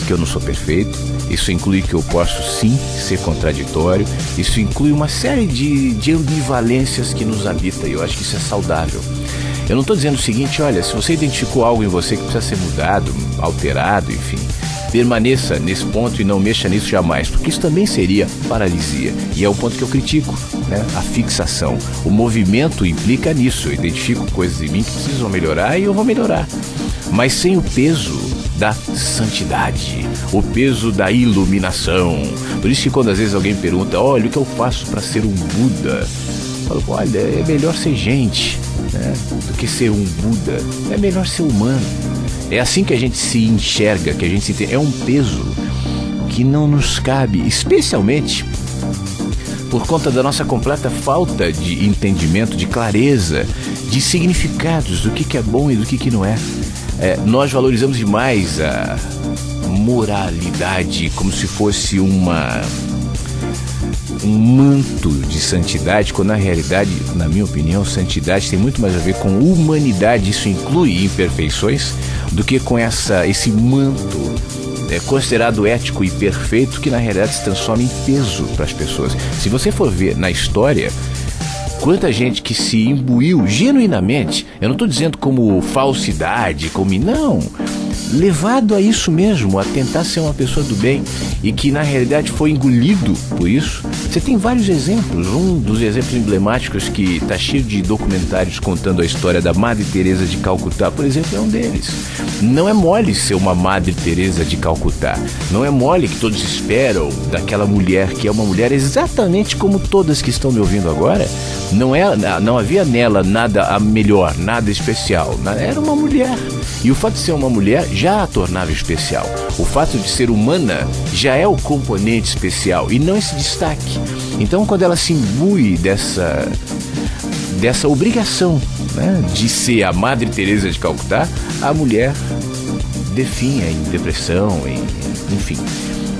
que eu não sou perfeito, isso inclui que eu posso sim ser contraditório, isso inclui uma série de ambivalências que nos habita, e eu acho que isso é saudável. Eu não estou dizendo o seguinte: olha, se você identificou algo em você que precisa ser mudado, alterado, enfim, permaneça nesse ponto e não mexa nisso jamais, porque isso também seria paralisia, e é o ponto que eu critico, né? A fixação. O movimento implica nisso, eu identifico coisas em mim que precisam melhorar e eu vou melhorar, mas sem o peso da santidade, o peso da iluminação. Por isso que quando às vezes alguém me pergunta: olha, o que eu faço para ser um Buda? Eu falo: olha, é melhor ser gente, né, do que ser um Buda. É melhor ser humano. É assim que a gente se enxerga, que a gente se entende. É um peso que não nos cabe, especialmente por conta da nossa completa falta de entendimento, de clareza, de significados do que é bom e do que não é. Nós valorizamos demais a moralidade como se fosse um manto de santidade, quando na realidade, na minha opinião, santidade tem muito mais a ver com humanidade. Isso inclui imperfeições, do que com esse manto considerado ético e perfeito, que na realidade se transforma em peso para as pessoas. Se você for ver na história, quanta gente que se imbuiu genuinamente, eu não estou dizendo como falsidade, não, levado a isso mesmo, a tentar ser uma pessoa do bem, e que na realidade foi engolido por isso. Você tem vários exemplos. Um dos exemplos emblemáticos, que está cheio de documentários contando a história da Madre Teresa de Calcutá, por exemplo, é um deles. Não é mole ser uma Madre Teresa de Calcutá, não é mole que todos esperam daquela mulher, que é uma mulher exatamente como todas que estão me ouvindo agora. Não havia nela nada melhor, nada especial, era uma mulher. E o fato de ser uma mulher já a tornava especial. O fato de ser humana já é o componente especial, e não esse destaque. Então, quando ela se imbui dessa obrigação, né, de ser a Madre Teresa de Calcutá, a mulher definha em depressão, enfim,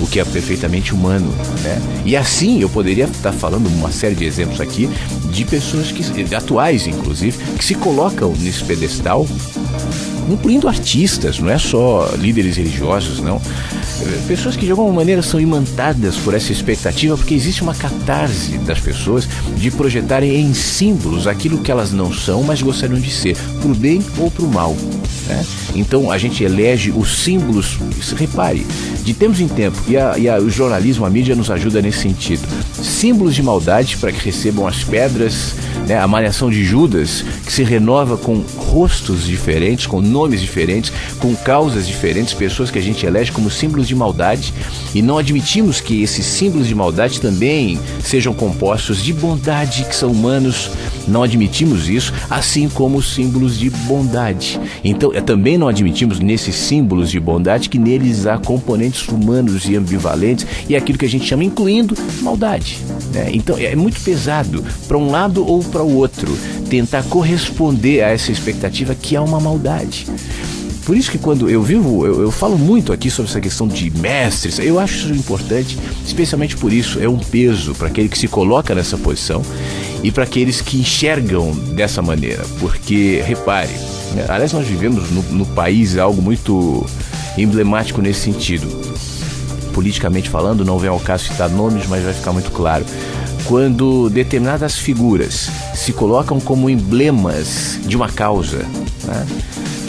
o que é perfeitamente humano, né? E assim eu poderia estar falando uma série de exemplos aqui de pessoas atuais, inclusive, que se colocam nesse pedestal, incluindo artistas, não é só líderes religiosos, não. Pessoas que de alguma maneira são imantadas por essa expectativa, porque existe uma catarse das pessoas de projetarem em símbolos aquilo que elas não são, mas gostariam de ser, pro bem ou pro mal, né? Então a gente elege os símbolos, repare, de tempos em tempo, e o jornalismo, a mídia nos ajuda nesse sentido. Símbolos de maldade para que recebam as pedras, né? A malhação de Judas, que se renova com rostos diferentes, com nomes diferentes, com causas diferentes, pessoas que a gente elege como símbolos de maldade, e não admitimos que esses símbolos de maldade também sejam compostos de bondade, que são humanos. Não admitimos isso, assim como os símbolos de bondade. Então, também não admitimos nesses símbolos de bondade que neles há componentes humanos e ambivalentes, e aquilo que a gente chama, incluindo maldade, né? Então, é muito pesado para um lado ou para o outro tentar corresponder a essa expectativa que há uma maldade. Por isso que quando eu falo muito aqui sobre essa questão de mestres, eu acho isso importante, especialmente por isso, é um peso para aquele que se coloca nessa posição e para aqueles que enxergam dessa maneira. Porque, repare, aliás, nós vivemos no país algo muito emblemático nesse sentido. Politicamente falando, não vem ao caso citar nomes, mas vai ficar muito claro. Quando determinadas figuras se colocam como emblemas de uma causa, né?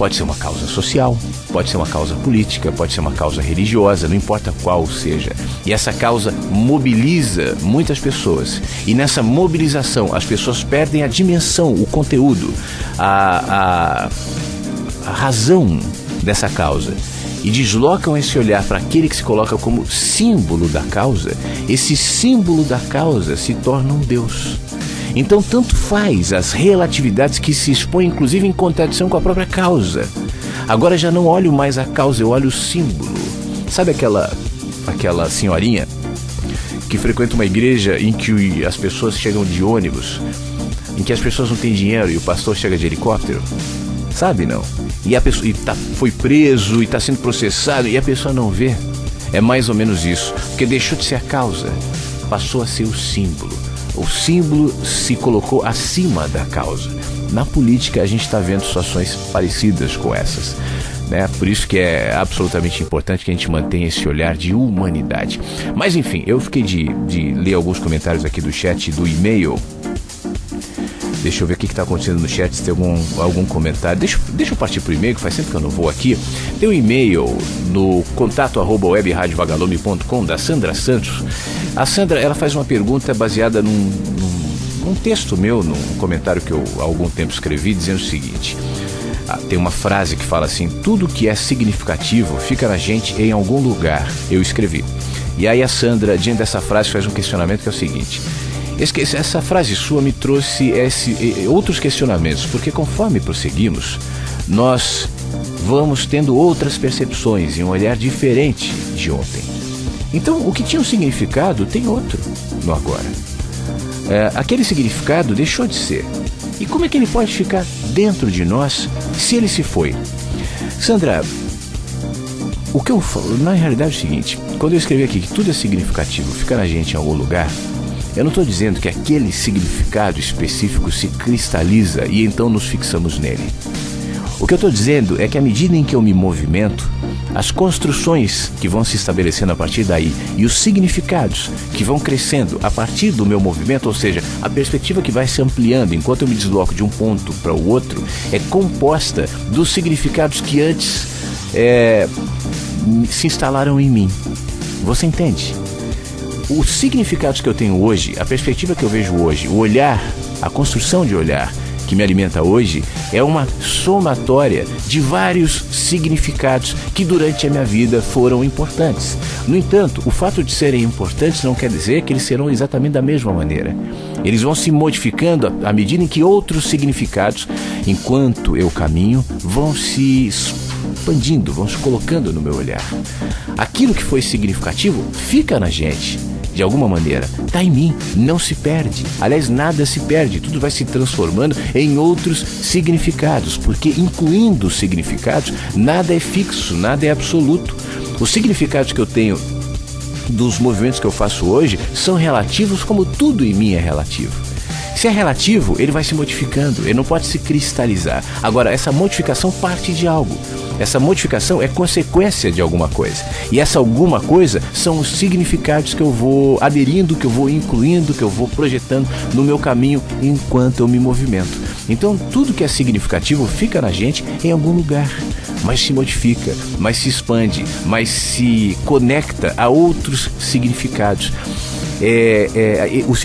Pode ser uma causa social, pode ser uma causa política, pode ser uma causa religiosa, não importa qual seja. E essa causa mobiliza muitas pessoas. E nessa mobilização, as pessoas perdem a dimensão, o conteúdo, a razão dessa causa. E deslocam esse olhar para aquele que se coloca como símbolo da causa. Esse símbolo da causa se torna um Deus. Então, tanto faz as relatividades que se expõem, inclusive, em contradição com a própria causa. Agora já não olho mais a causa, eu olho o símbolo. Sabe aquela senhorinha que frequenta uma igreja em que as pessoas chegam de ônibus, em que as pessoas não têm dinheiro e o pastor chega de helicóptero? Sabe, não? E a pessoa foi preso e está sendo processado e a pessoa não vê. É mais ou menos isso, porque deixou de ser a causa, passou a ser o símbolo. O símbolo se colocou acima da causa. Na política a gente está vendo situações parecidas com essas, né? Por isso que é absolutamente importante que a gente mantenha esse olhar de humanidade. Mas enfim, eu fiquei de ler alguns comentários aqui do chat e do e-mail. Deixa eu ver o que está acontecendo no chat, se tem algum comentário. Deixa eu partir para o e-mail, que faz tempo que eu não vou aqui. Tem um e-mail no contato@webradiovagalume.com da Sandra Santos. A Sandra, ela faz uma pergunta baseada num texto meu, num comentário que eu há algum tempo escrevi, dizendo o seguinte. Tem uma frase que fala assim: tudo que é significativo fica na gente em algum lugar. Eu escrevi. E aí a Sandra, diante dessa frase, faz um questionamento que é o seguinte: essa frase sua me trouxe outros questionamentos, porque conforme prosseguimos, nós vamos tendo outras percepções e um olhar diferente de ontem. Então, o que tinha um significado tem outro no agora. Aquele significado deixou de ser. E como é que ele pode ficar dentro de nós se ele se foi? Sandra, o que eu falo, na realidade é o seguinte: quando eu escrevi aqui que tudo é significativo, fica na gente em algum lugar, eu não estou dizendo que aquele significado específico se cristaliza e então nos fixamos nele. O que eu estou dizendo é que à medida em que eu me movimento, as construções que vão se estabelecendo a partir daí e os significados que vão crescendo a partir do meu movimento, ou seja, a perspectiva que vai se ampliando enquanto eu me desloco de um ponto para o outro, é composta dos significados que antes se instalaram em mim. Você entende? Os significados que eu tenho hoje, a perspectiva que eu vejo hoje, o olhar, a construção de olhar que me alimenta hoje, é uma somatória de vários significados que durante a minha vida foram importantes. No entanto, o fato de serem importantes não quer dizer que eles serão exatamente da mesma maneira. Eles vão se modificando à medida em que outros significados, enquanto eu caminho, vão se expandindo, vão se colocando no meu olhar. Aquilo que foi significativo fica na gente. De alguma maneira, está em mim, não se perde. Aliás, nada se perde, tudo vai se transformando em outros significados, porque incluindo os significados, nada é fixo, nada é absoluto. Os significados que eu tenho dos movimentos que eu faço hoje são relativos, como tudo em mim é relativo. Se é relativo, ele vai se modificando, ele não pode se cristalizar. Agora, essa modificação parte de algo. Essa modificação é consequência de alguma coisa. E essa alguma coisa são os significados que eu vou aderindo, que eu vou incluindo, que eu vou projetando no meu caminho enquanto eu me movimento. Então, tudo que é significativo fica na gente em algum lugar, mas se modifica, mas se expande, mas se conecta a outros significados. Os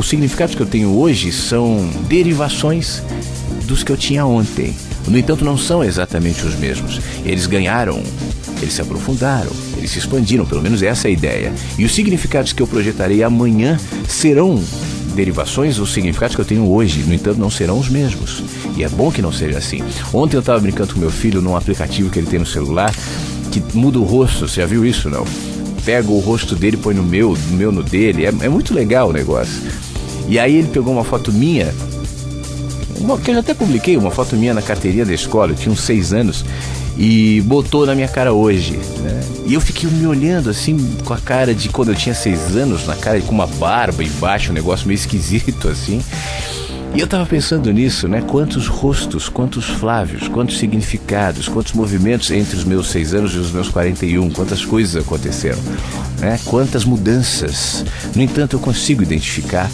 significados que eu tenho hoje são derivações dos que eu tinha ontem. No entanto, não são exatamente os mesmos. Eles ganharam, eles se aprofundaram, eles se expandiram, pelo menos essa é a ideia. E os significados que eu projetarei amanhã serão derivações dos significados que eu tenho hoje. No entanto, não serão os mesmos. E é bom que não seja assim. Ontem eu estava brincando com meu filho num aplicativo que ele tem no celular, que muda o rosto. Você já viu isso, não? Pega o rosto dele, põe no meu no dele. É muito legal o negócio. E aí ele pegou uma foto minha, que eu já até publiquei, uma foto minha na carteirinha da escola, eu tinha uns 6 anos, e botou na minha cara hoje, né? E eu fiquei me olhando assim, com a cara de quando eu tinha 6 anos, na cara com uma barba embaixo, um negócio meio esquisito assim. E eu tava pensando nisso, né? Quantos rostos, quantos Flávios, quantos significados, quantos movimentos entre os meus 6 anos e os meus 41, quantas coisas aconteceram, né? Quantas mudanças. No entanto, eu consigo identificar,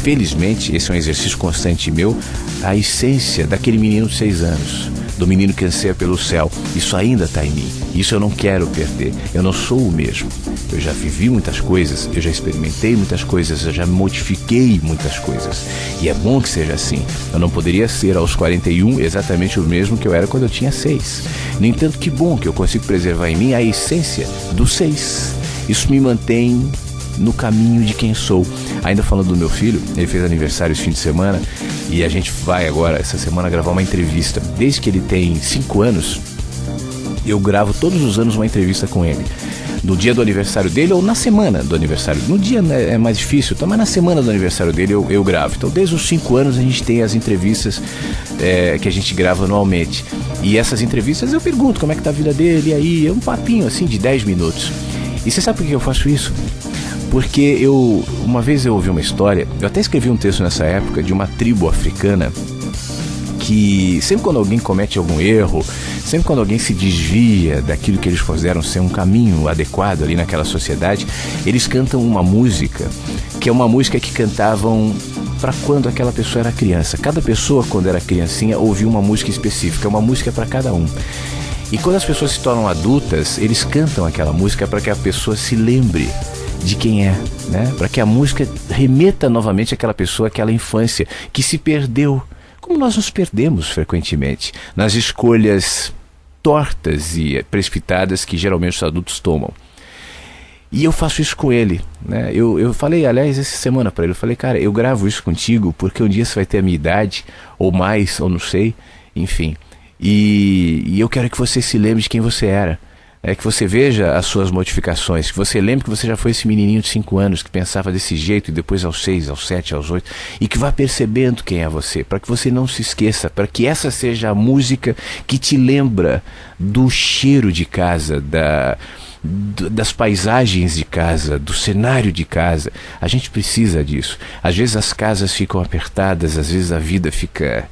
felizmente, esse é um exercício constante meu, a essência daquele menino de 6 anos. do menino que anseia pelo céu. Isso ainda está em mim. Isso eu não quero perder. Eu não sou o mesmo. Eu já vivi muitas coisas, eu já experimentei muitas coisas, eu já modifiquei muitas coisas. E é bom que seja assim. Eu não poderia ser aos 41 exatamente o mesmo que eu era quando eu tinha 6. No entanto, que bom que eu consigo preservar em mim a essência do 6. Isso me mantém no caminho de quem sou. Ainda falando do meu filho, ele fez aniversário esse fim de semana e a gente vai agora, essa semana, gravar uma entrevista. Desde que ele tem 5 anos, eu gravo todos os anos uma entrevista com ele. No dia do aniversário dele ou na semana do aniversário. No dia, né, é mais difícil, mas na semana do aniversário dele eu gravo. Então desde os 5 anos a gente tem as entrevistas que a gente grava anualmente. E essas entrevistas eu pergunto como é que tá a vida dele, e aí é um papinho assim de 10 minutos. E você sabe por que eu faço isso? Porque uma vez eu ouvi uma história, eu até escrevi um texto nessa época de uma tribo africana que sempre quando alguém comete algum erro, sempre quando alguém se desvia daquilo que eles consideram ser um caminho adequado ali naquela sociedade, eles cantam uma música, que é uma música que cantavam para quando aquela pessoa era criança. Cada pessoa, quando era criancinha, ouvia uma música específica, uma música para cada um. E quando as pessoas se tornam adultas, eles cantam aquela música para que a pessoa se lembre de quem é, né? Para que a música remeta novamente àquela pessoa, àquela infância que se perdeu, como nós nos perdemos frequentemente nas escolhas tortas e precipitadas que geralmente os adultos tomam. E eu faço isso com ele, né? Eu falei, aliás, essa semana para ele, eu falei, cara, eu gravo isso contigo porque um dia você vai ter a minha idade, ou mais, ou não sei, enfim. E eu quero que você se lembre de quem você era. Que você veja as suas modificações, que você lembre que você já foi esse menininho de 5 anos que pensava desse jeito, e depois aos 6, aos 7, aos 8, e que vá percebendo quem é você, para que você não se esqueça, para que essa seja a música que te lembra do cheiro de casa, das paisagens de casa, do cenário de casa. A gente precisa disso. Às vezes as casas ficam apertadas, às vezes a vida fica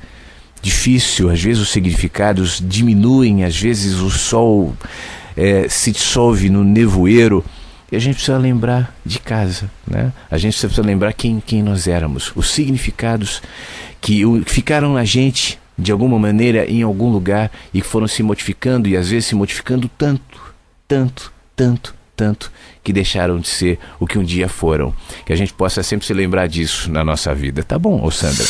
difícil, às vezes os significados diminuem, às vezes o sol se dissolve no nevoeiro, e a gente precisa lembrar de casa, né? A gente precisa lembrar quem nós éramos, os significados que ficaram na gente de alguma maneira em algum lugar e foram se modificando, e às vezes se modificando tanto que deixaram de ser o que um dia foram. Que a gente possa sempre se lembrar disso na nossa vida. Tá bom, ô Sandra?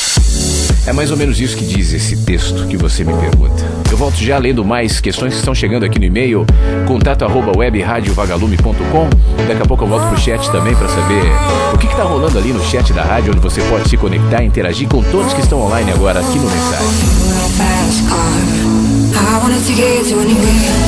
É mais ou menos isso que diz esse texto que você me pergunta. Eu volto já lendo mais questões que estão chegando aqui no e-mail, contato@webradiovagalume.com. Daqui a pouco eu volto pro chat também para saber o que tá rolando ali no chat da rádio, onde você pode se conectar e interagir com todos que estão online agora aqui no Mensagem.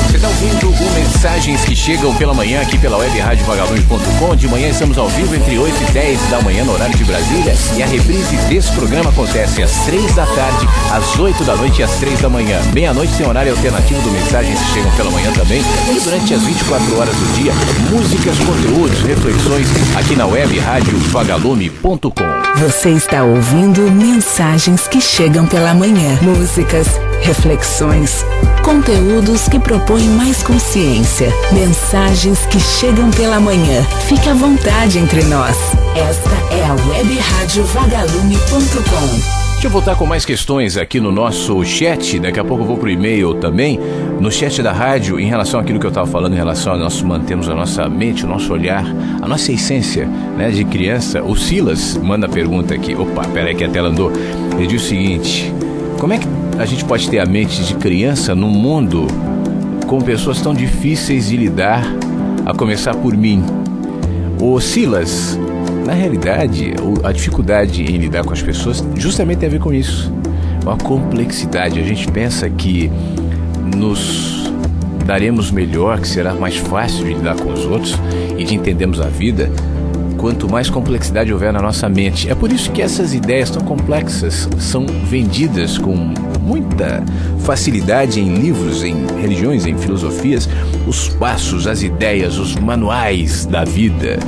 Você está ouvindo o Mensagens que Chegam pela manhã aqui pela webradiovagalume.com. De manhã estamos ao vivo entre 8 e 10 da manhã no horário de Brasília, e a reprise desse programa acontece às 3 da tarde, às 8 da noite e às 3 da manhã. Meia-noite tem horário alternativo do Mensagens que Chegam pela manhã também, e durante as 24 horas do dia, músicas, conteúdos, reflexões aqui na webradiovagalume.com. Você está ouvindo Mensagens que Chegam pela manhã. Músicas, reflexões, conteúdos que propõem mais consciência. Mensagens que chegam pela manhã. Fique à vontade entre nós. Esta é a webradiovagalume.com. Deixa eu voltar com mais questões aqui no nosso chat. Daqui a pouco eu vou pro e-mail também. No chat da rádio, em relação àquilo que eu estava falando, em relação a nós mantermos a nossa mente, o nosso olhar, a nossa essência, né, de criança. O Silas manda a pergunta aqui. Opa, peraí que a tela andou. Ele diz o seguinte: como é que a gente pode ter a mente de criança num mundo com pessoas tão difíceis de lidar, a começar por mim? O Silas, na realidade, a dificuldade em lidar com as pessoas justamente tem a ver com isso. Uma complexidade. A gente pensa que nos daremos melhor, que será mais fácil de lidar com os outros e de entendermos a vida quanto mais complexidade houver na nossa mente. É por isso que essas ideias tão complexas são vendidas com muita facilidade em livros, em religiões, em filosofias. Os passos, as ideias, os manuais da vida,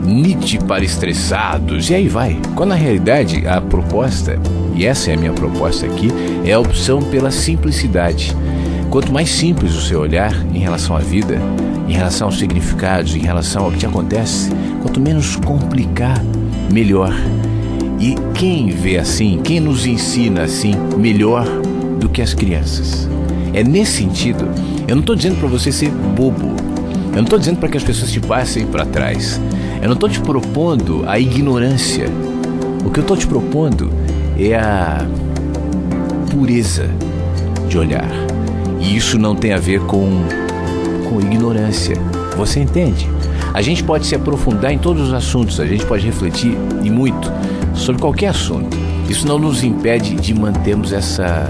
Nietzsche para estressados, e aí vai. Quando na realidade a proposta, e essa é a minha proposta aqui, é a opção pela simplicidade. Quanto mais simples o seu olhar em relação à vida, em relação aos significados, em relação ao que te acontece, quanto menos complicar, melhor. E quem vê assim, quem nos ensina assim, melhor do que as crianças? É nesse sentido. Eu não estou dizendo para você ser bobo. Eu não estou dizendo para que as pessoas te passem para trás. Eu não estou te propondo a ignorância. O que eu estou te propondo é a pureza de olhar. E isso não tem a ver com ignorância. Você entende? A gente pode se aprofundar em todos os assuntos, a gente pode refletir e muito sobre qualquer assunto. Isso não nos impede de mantermos essa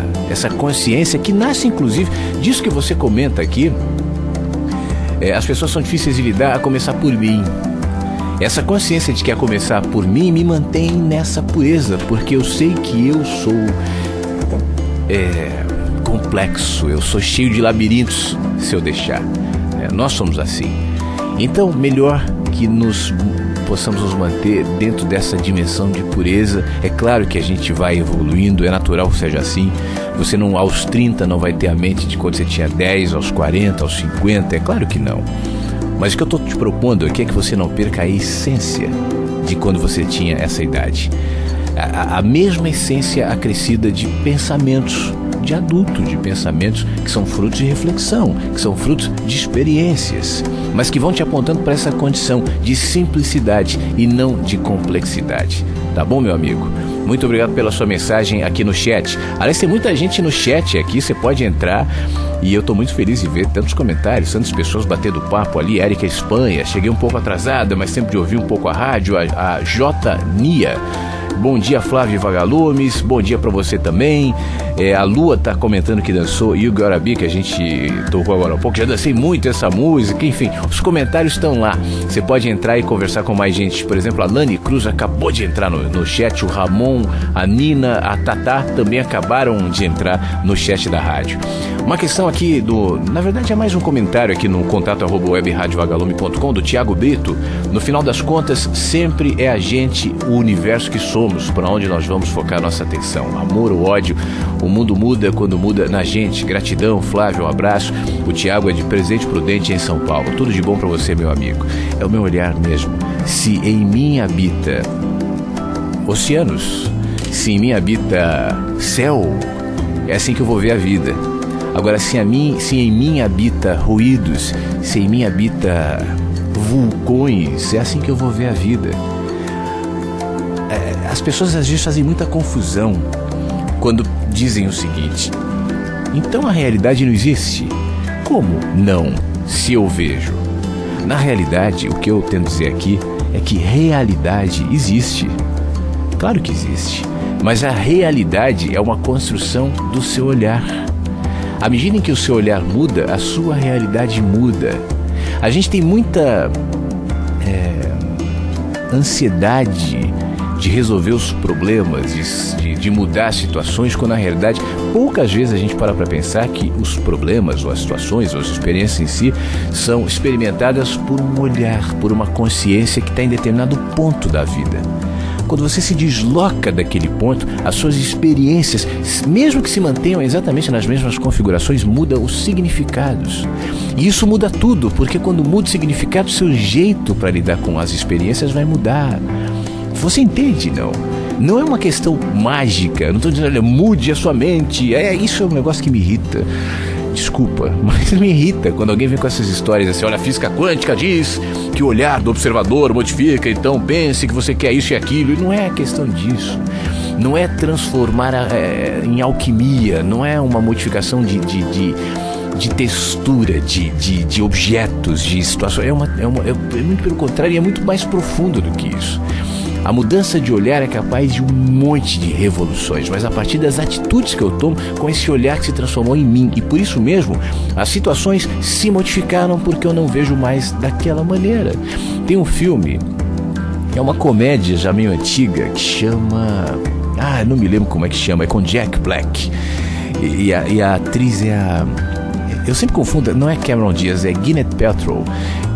consciência que nasce, inclusive, disso que você comenta aqui. As pessoas são difíceis de lidar, a começar por mim. Essa consciência de que a começar por mim me mantém nessa pureza, porque eu sei que eu sou complexo, eu sou cheio de labirintos, se eu deixar. Nós somos assim. Então, melhor que possamos nos manter dentro dessa dimensão de pureza. É claro que a gente vai evoluindo, é natural que seja assim. Você não, aos 30 não vai ter a mente de quando você tinha 10, aos 40, aos 50, é claro que não. Mas o que eu estou te propondo aqui é que você não perca a essência de quando você tinha essa idade. A mesma essência acrescida de pensamentos de adulto, de pensamentos que são frutos de reflexão, que são frutos de experiências, mas que vão te apontando para essa condição de simplicidade e não de complexidade. Tá bom, meu amigo? Muito obrigado pela sua mensagem aqui no chat. Aliás, tem muita gente no chat aqui, você pode entrar e eu estou muito feliz de ver tantos comentários, tantas pessoas batendo papo ali. Érica Espanha, cheguei um pouco atrasada, mas sempre de ouvir um pouco a rádio. A J. Nia. Bom dia, Flávio Vagalumes. Bom dia pra você também. A Lua tá comentando que dançou You Gotta Be, que a gente tocou agora há pouco. Já dancei muito essa música. Enfim, os comentários estão lá. Você pode entrar e conversar com mais gente. Por exemplo, a Lani Cruz acabou de entrar no chat. O Ramon, a Nina, a Tatá também acabaram de entrar no chat da rádio. Uma questão aqui na verdade é mais um comentário aqui no contato@webradiovagalume.com do Thiago Brito. No final das contas, sempre é a gente, o universo que somos, para onde nós vamos focar nossa atenção. Amor ou ódio, o mundo muda quando muda na gente. Gratidão, Flávio, um abraço. O Thiago é de Presidente Prudente, em São Paulo. Tudo de bom para você, meu amigo. É o meu olhar mesmo. Se em mim habita oceanos, se em mim habita céu, é assim que eu vou ver a vida. Agora, se em mim habita ruídos, se em mim habita vulcões, é assim que eu vou ver a vida. As pessoas às vezes fazem muita confusão quando dizem o seguinte: então a realidade não existe? Como não, se eu vejo? Na realidade, o que eu tento dizer aqui é que realidade existe. Claro que existe, mas a realidade é uma construção do seu olhar. À medida em que o seu olhar muda, a sua realidade muda. A gente tem muita ansiedade de resolver os problemas, de mudar as situações, quando na realidade poucas vezes a gente para pensar que os problemas ou as situações ou as experiências em si são experimentadas por um olhar, por uma consciência que está em determinado ponto da vida. Quando você se desloca daquele ponto, as suas experiências, mesmo que se mantenham exatamente nas mesmas configurações, mudam os significados. E isso muda tudo, porque quando muda o significado, seu jeito para lidar com as experiências vai mudar. Você entende, não? Não é uma questão mágica. Eu não estou dizendo, olha, mude a sua mente. Isso é um negócio que me irrita. Desculpa, mas me irrita quando alguém vem com essas histórias assim: olha, a física quântica diz que o olhar do observador modifica, então pense que você quer isso e aquilo. E não é questão disso. Não é transformar em alquimia, não é uma modificação de textura, de objetos, de situações. É muito pelo contrário, e é muito mais profundo do que isso. A mudança de olhar é capaz de um monte de revoluções, mas a partir das atitudes que eu tomo com esse olhar que se transformou em mim. E por isso mesmo, as situações se modificaram, porque eu não vejo mais daquela maneira. Tem um filme, é uma comédia já meio antiga, que chama... não me lembro como é que chama, é com Jack Black. E a atriz é a... Eu sempre confundo, não é Cameron Diaz, é Gwyneth Paltrow,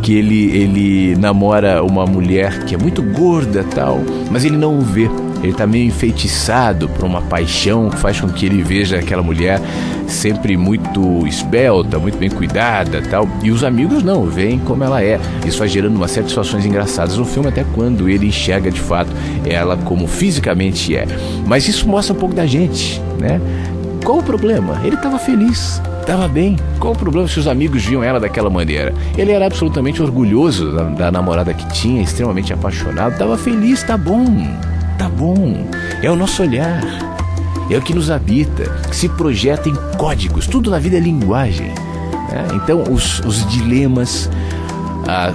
que ele namora uma mulher que é muito gorda e tal, mas ele não o vê. Ele tá meio enfeitiçado por uma paixão que faz com que ele veja aquela mulher sempre muito esbelta, muito bem cuidada e tal. E os amigos não, veem como ela é. Isso vai gerando uma série de situações engraçadas no filme, até quando ele enxerga de fato ela como fisicamente é. Mas isso mostra um pouco da gente, né? Qual o problema? Ele estava feliz Tava bem. Qual o problema se os amigos viam ela daquela maneira? Ele era absolutamente orgulhoso da namorada que tinha, extremamente apaixonado. Tava feliz, tá bom. Tá bom. É o nosso olhar. É o que nos habita, que se projeta em códigos. Tudo na vida é linguagem, né? Então, os dilemas,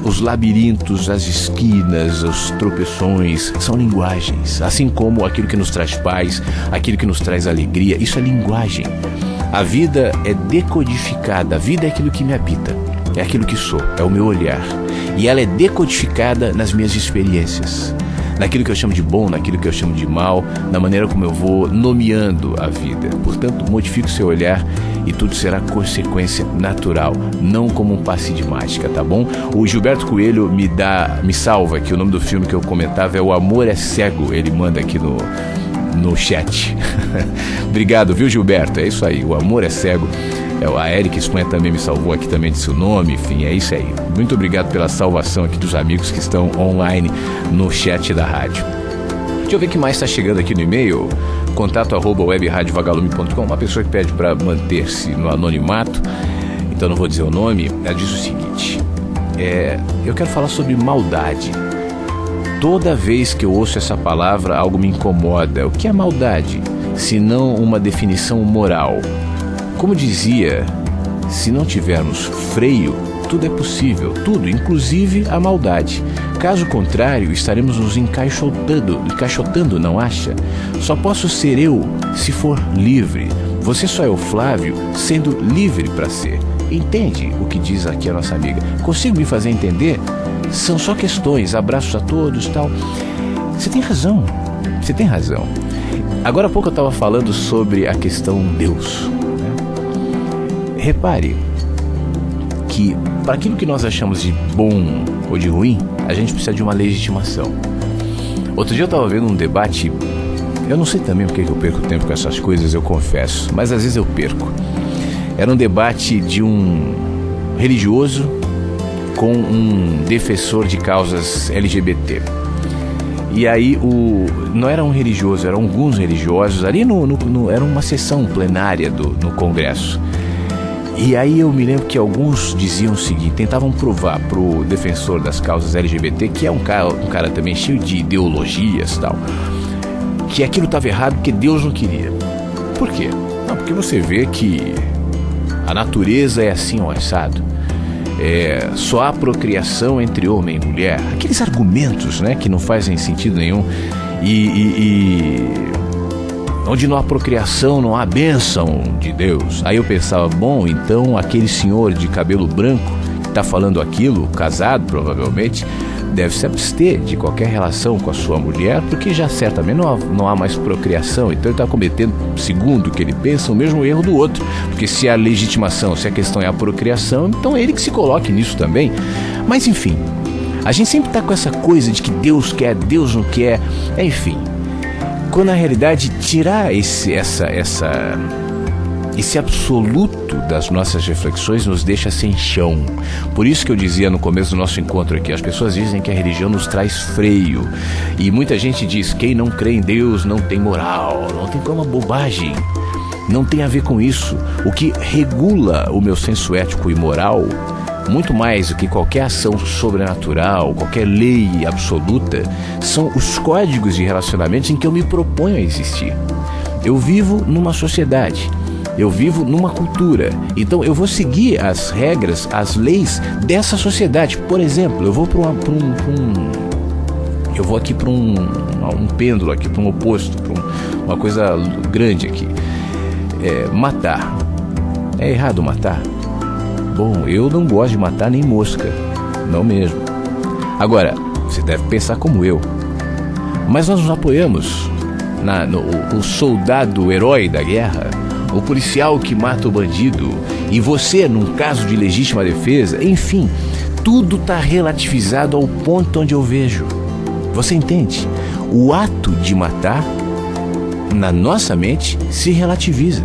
os labirintos, as esquinas, os tropeções são linguagens. Assim como aquilo que nos traz paz, aquilo que nos traz alegria, isso é linguagem. A vida é decodificada, a vida é aquilo que me habita, é aquilo que sou, é o meu olhar. E ela é decodificada nas minhas experiências, naquilo que eu chamo de bom, naquilo que eu chamo de mal, na maneira como eu vou nomeando a vida. Portanto, modifique o seu olhar e tudo será consequência natural, não como um passe de mágica, tá bom? O Gilberto Coelho me salva, que o nome do filme que eu comentava é O Amor é Cego, ele manda aqui no chat. Obrigado, viu, Gilberto? É isso aí, O Amor é Cego. A Érica Espanha também me salvou aqui, também disse o nome, enfim, é isso aí. Muito obrigado pela salvação aqui dos amigos que estão online no chat da rádio. Deixa eu ver o que mais está chegando aqui no e-mail. contato@webradiovagalume.com. Uma pessoa que pede para manter-se no anonimato, então não vou dizer o nome. Ela diz o seguinte: eu quero falar sobre maldade. Toda vez que eu ouço essa palavra, algo me incomoda. O que é maldade? Se não uma definição moral. Como dizia, se não tivermos freio, tudo é possível, tudo, inclusive a maldade. Caso contrário, estaremos nos encaixotando, não acha? Só posso ser eu se for livre. Você só é o Flávio sendo livre para ser. Entende o que diz aqui a nossa amiga? Consigo me fazer entender? São só questões, abraços a todos, tal. Você tem razão. Agora há pouco eu estava falando sobre a questão Deus. Repare que para aquilo que nós achamos de bom ou de ruim, a gente precisa de uma legitimação. Outro dia eu estava vendo um debate, eu não sei também porque eu perco tempo com essas coisas, eu confesso, mas às vezes eu perco. Era um debate de um religioso com um defensor de causas LGBT. E aí, não era um religioso, eram alguns religiosos, ali era uma sessão plenária no Congresso. E aí eu me lembro que alguns diziam o seguinte, tentavam provar pro defensor das causas LGBT, que é um cara também cheio de ideologias e tal, que aquilo estava errado porque Deus não queria. Por quê? Não, porque você vê que a natureza é assim, ó, assado. Só há procriação entre homem e mulher. Aqueles argumentos, né, que não fazem sentido nenhum. Onde não há procriação, não há bênção de Deus. Aí eu pensava, bom, então aquele senhor de cabelo branco que está falando aquilo, casado provavelmente, deve se abster de qualquer relação com a sua mulher, porque já certamente não há mais procriação. Então ele está cometendo, segundo o que ele pensa, o mesmo erro do outro. Porque se a legitimação, se a questão é a procriação, então é ele que se coloque nisso também. Mas enfim, a gente sempre está com essa coisa de que Deus quer, Deus não quer, enfim. Quando na realidade tirar esse absoluto das nossas reflexões nos deixa sem chão. Por isso que eu dizia no começo do nosso encontro aqui, as pessoas dizem que a religião nos traz freio. E muita gente diz, quem não crê em Deus não tem moral, não tem como, bobagem. Não tem a ver com isso. O que regula o meu senso ético e moral, muito mais do que qualquer ação sobrenatural, qualquer lei absoluta, são os códigos de relacionamentos em que eu me proponho a existir. Eu vivo numa sociedade, eu vivo numa cultura, então eu vou seguir as regras, as leis dessa sociedade. Por exemplo, eu vou aqui para um pêndulo, aqui para um oposto, para uma coisa grande aqui. Matar. É errado matar? Bom, eu não gosto de matar nem mosca, não mesmo. Agora, você deve pensar como eu. Mas nós nos apoiamos o soldado herói da guerra, o policial que mata o bandido, e você num caso de legítima defesa, enfim, tudo está relativizado ao ponto onde eu vejo. Você entende? O ato de matar, na nossa mente, se relativiza.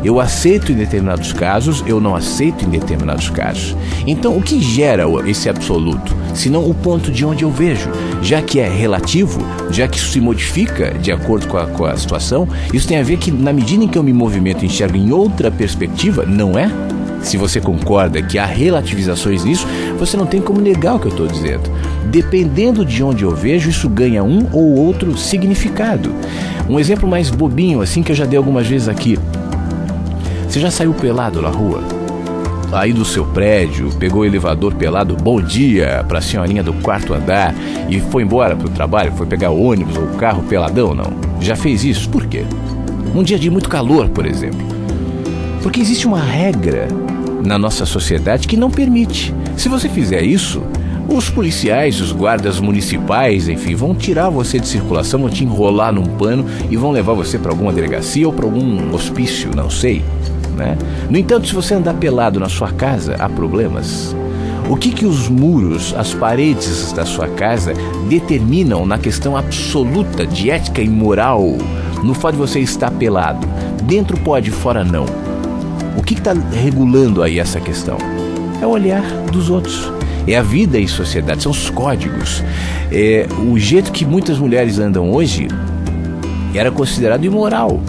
Eu aceito em determinados casos, eu não aceito em determinados casos. Então, o que gera esse absoluto? Senão o ponto de onde eu vejo. Já que é relativo, já que isso se modifica de acordo com a situação, isso tem a ver que, na medida em que eu me movimento e enxergo em outra perspectiva, não é? Se você concorda que há relativizações nisso, você não tem como negar o que eu estou dizendo. Dependendo de onde eu vejo, isso ganha um ou outro significado. Um exemplo mais bobinho, assim, que eu já dei algumas vezes aqui. Você já saiu pelado na rua? Aí do seu prédio, pegou o elevador pelado, bom dia para a senhorinha do quarto andar e foi embora para o trabalho, foi pegar o ônibus ou o carro peladão, não? Já fez isso? Por quê? Um dia de muito calor, por exemplo. Porque existe uma regra na nossa sociedade que não permite. Se você fizer isso, os policiais, os guardas municipais, enfim, vão tirar você de circulação, vão te enrolar num pano e vão levar você para alguma delegacia ou para algum hospício, não sei, né? No entanto, se você andar pelado na sua casa, há problemas. O que os muros, as paredes da sua casa determinam na questão absoluta de ética e moral, no fato de você estar pelado? Dentro pode, fora não. O que está regulando aí essa questão? É o olhar dos outros. É a vida em sociedade, são os códigos. O jeito que muitas mulheres andam hoje era considerado imoral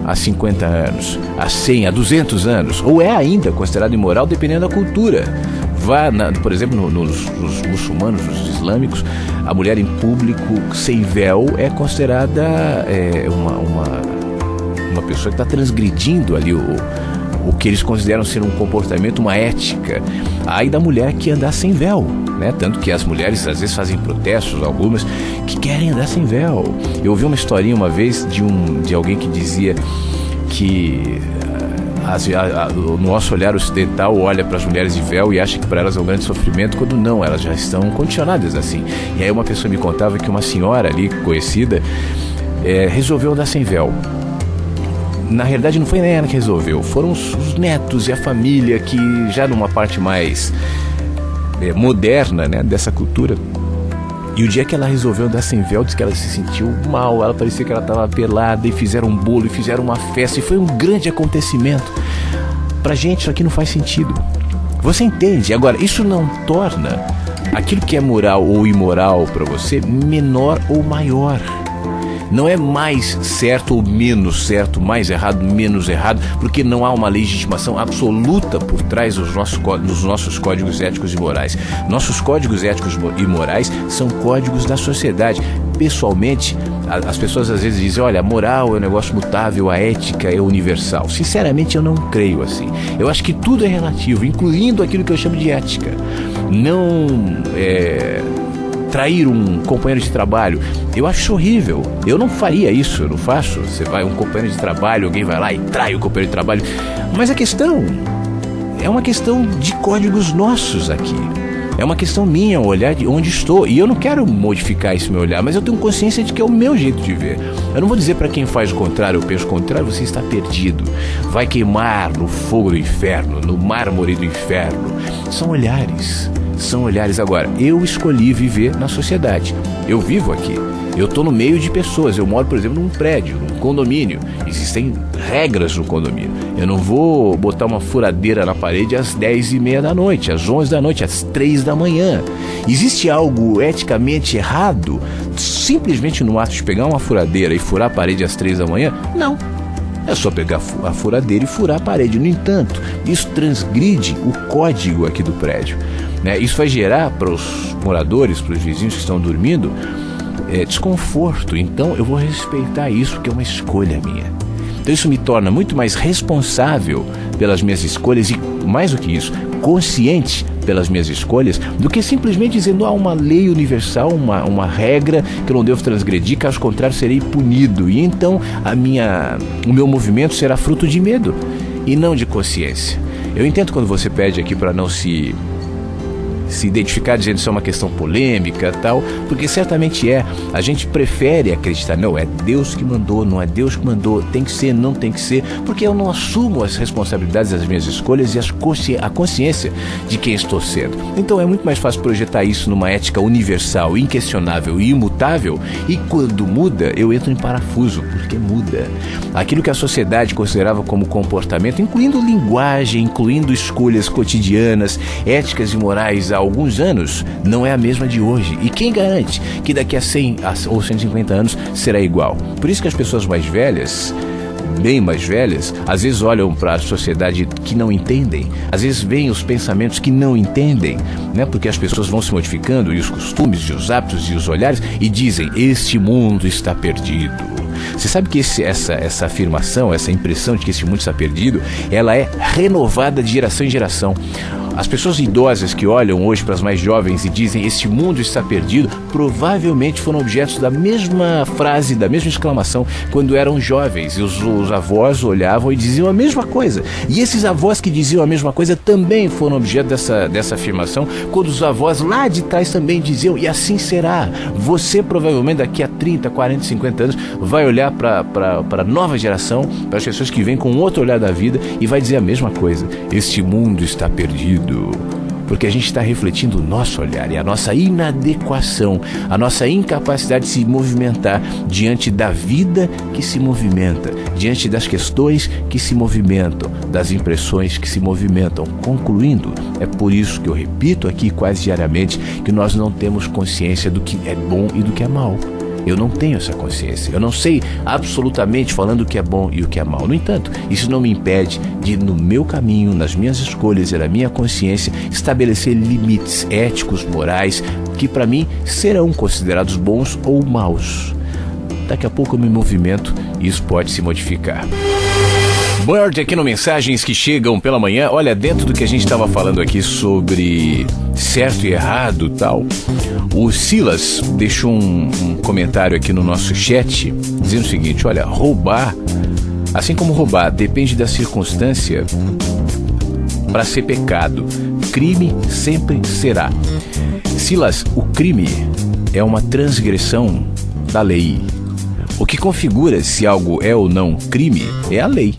há 50 anos, há 100, há 200 anos, ou é ainda considerado imoral dependendo da cultura. Por exemplo, nos muçulmanos, nos islâmicos, a mulher em público sem véu é considerada uma pessoa que está transgredindo ali o que eles consideram ser um comportamento, uma ética. Aí da mulher que andar sem véu, né? Tanto que as mulheres às vezes fazem protestos, algumas que querem andar sem véu. Eu ouvi uma historinha uma vez de alguém que dizia que o nosso olhar ocidental olha para as mulheres de véu e acha que para elas é um grande sofrimento, quando não, elas já estão condicionadas assim. E aí uma pessoa me contava que uma senhora ali conhecida resolveu andar sem véu. Na realidade não foi nem ela que resolveu, foram os netos e a família, que já numa parte mais moderna, né, dessa cultura. E o dia que ela resolveu andar sem véu, disse que ela se sentiu mal, ela parecia que ela estava pelada, e fizeram um bolo, e fizeram uma festa, e foi um grande acontecimento. Pra gente isso aqui não faz sentido. Você entende? Agora, isso não torna aquilo que é moral ou imoral para você menor ou maior. Não é mais certo ou menos certo, mais errado, menos errado, porque não há uma legitimação absoluta por trás dos nossos códigos éticos e morais. Nossos códigos éticos e morais são códigos da sociedade. Pessoalmente, as pessoas às vezes dizem, olha, a moral é um negócio mutável, a ética é universal. Sinceramente, eu não creio assim. Eu acho que tudo é relativo, incluindo aquilo que eu chamo de ética. Não trair um companheiro de trabalho, eu acho horrível. Eu não faria isso, eu não faço. Você vai, um companheiro de trabalho, alguém vai lá e trai o companheiro de trabalho. Mas a questão é uma questão de códigos nossos aqui. É uma questão minha, o olhar de onde estou. E eu não quero modificar esse meu olhar, mas eu tenho consciência de que é o meu jeito de ver. Eu não vou dizer para quem faz o contrário, eu penso o contrário, você está perdido. Vai queimar no fogo do inferno, no mármore do inferno. São olhares. São olhares. Agora, eu escolhi viver na sociedade. Eu vivo aqui. Eu estou no meio de pessoas. Eu moro, por exemplo, num prédio, num condomínio. Existem regras no condomínio. Eu não vou botar uma furadeira na parede às 10h30 da noite, às 11 da noite, às 3 da manhã. Existe algo eticamente errado simplesmente no ato de pegar uma furadeira e furar a parede às 3 da manhã? Não. É só pegar a furadeira e furar a parede. No entanto, isso transgride o código aqui do prédio, né? Isso vai gerar para os moradores, para os vizinhos que estão dormindo, desconforto. Então eu vou respeitar isso, que é uma escolha minha. Então isso me torna muito mais responsável pelas minhas escolhas e, mais do que isso, consciente pelas minhas escolhas, do que simplesmente dizendo há uma lei universal, uma regra que eu não devo transgredir, caso contrário serei punido. E então o meu movimento será fruto de medo e não de consciência. Eu entendo quando você pede aqui para não se identificar dizendo que isso é uma questão polêmica e tal, porque certamente a gente prefere acreditar, não, é Deus que mandou, não é Deus que mandou, tem que ser, não tem que ser, porque eu não assumo as responsabilidades das minhas escolhas e a consciência de quem estou sendo. Então é muito mais fácil projetar isso numa ética universal, inquestionável e imutável, e quando muda, eu entro em parafuso, porque muda. Aquilo que a sociedade considerava como comportamento, incluindo linguagem, incluindo escolhas cotidianas, éticas e morais há alguns anos, não é a mesma de hoje. E quem garante que daqui a 100 ou 150 anos será igual? Por isso que as pessoas mais velhas bem mais velhas, às vezes olham para a sociedade que não entendem, às vezes veem os pensamentos que não entendem, né? Porque as pessoas vão se modificando, e os costumes, e os hábitos, e os olhares, e dizem, este mundo está perdido. Você sabe que essa afirmação, essa impressão de que esse mundo está perdido, ela é renovada de geração em geração. As pessoas idosas que olham hoje para as mais jovens e dizem esse mundo está perdido, provavelmente foram objetos da mesma frase, da mesma exclamação quando eram jovens. E os avós olhavam e diziam a mesma coisa. E esses avós que diziam a mesma coisa também foram objeto dessa afirmação quando os avós lá de trás também diziam, e assim será. Você provavelmente daqui a 30, 40, 50 anos vai olhar para a nova geração, para as pessoas que vêm com outro olhar da vida e vai dizer a mesma coisa. Este mundo está perdido. Porque a gente está refletindo o nosso olhar e a nossa inadequação, a nossa incapacidade de se movimentar diante da vida que se movimenta, diante das questões que se movimentam, das impressões que se movimentam. Concluindo, é por isso que eu repito aqui quase diariamente que nós não temos consciência do que é bom e do que é mal. Eu não tenho essa consciência. Eu não sei absolutamente falando o que é bom e o que é mal. No entanto, isso não me impede de, no meu caminho, nas minhas escolhas e na minha consciência, estabelecer limites éticos, morais, que para mim serão considerados bons ou maus. Daqui a pouco eu me movimento e isso pode se modificar. Bird aqui no Mensagens que Chegam pela Manhã. Olha, dentro do que a gente estava falando aqui sobre certo e errado e tal, o Silas deixou um comentário aqui no nosso chat dizendo o seguinte: olha, roubar, assim como roubar depende da circunstância para ser pecado, crime sempre será. Silas, o crime é uma transgressão da lei. O que configura se algo é ou não crime é a lei,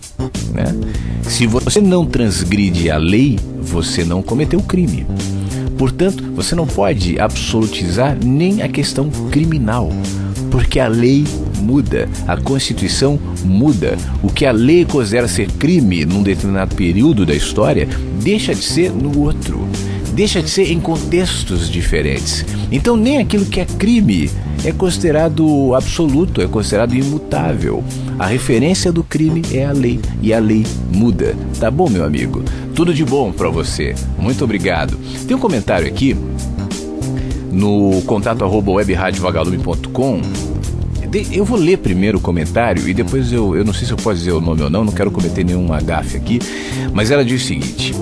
né? Se você não transgride a lei, você não cometeu crime. Portanto, você não pode absolutizar nem a questão criminal, porque a lei muda, a Constituição muda. O que a lei considera ser crime num determinado período da história, deixa de ser no outro. Deixa de ser em contextos diferentes. Então nem aquilo que é crime é considerado absoluto, é considerado imutável. A referência do crime é a lei, e a lei muda. Tá bom, meu amigo? Tudo de bom pra você. Muito obrigado. Tem um comentário aqui no contato@webradioVagalume.com. Eu vou ler primeiro o comentário e depois eu não sei se eu posso dizer o nome ou não quero cometer nenhuma gafe aqui, mas ela diz o seguinte: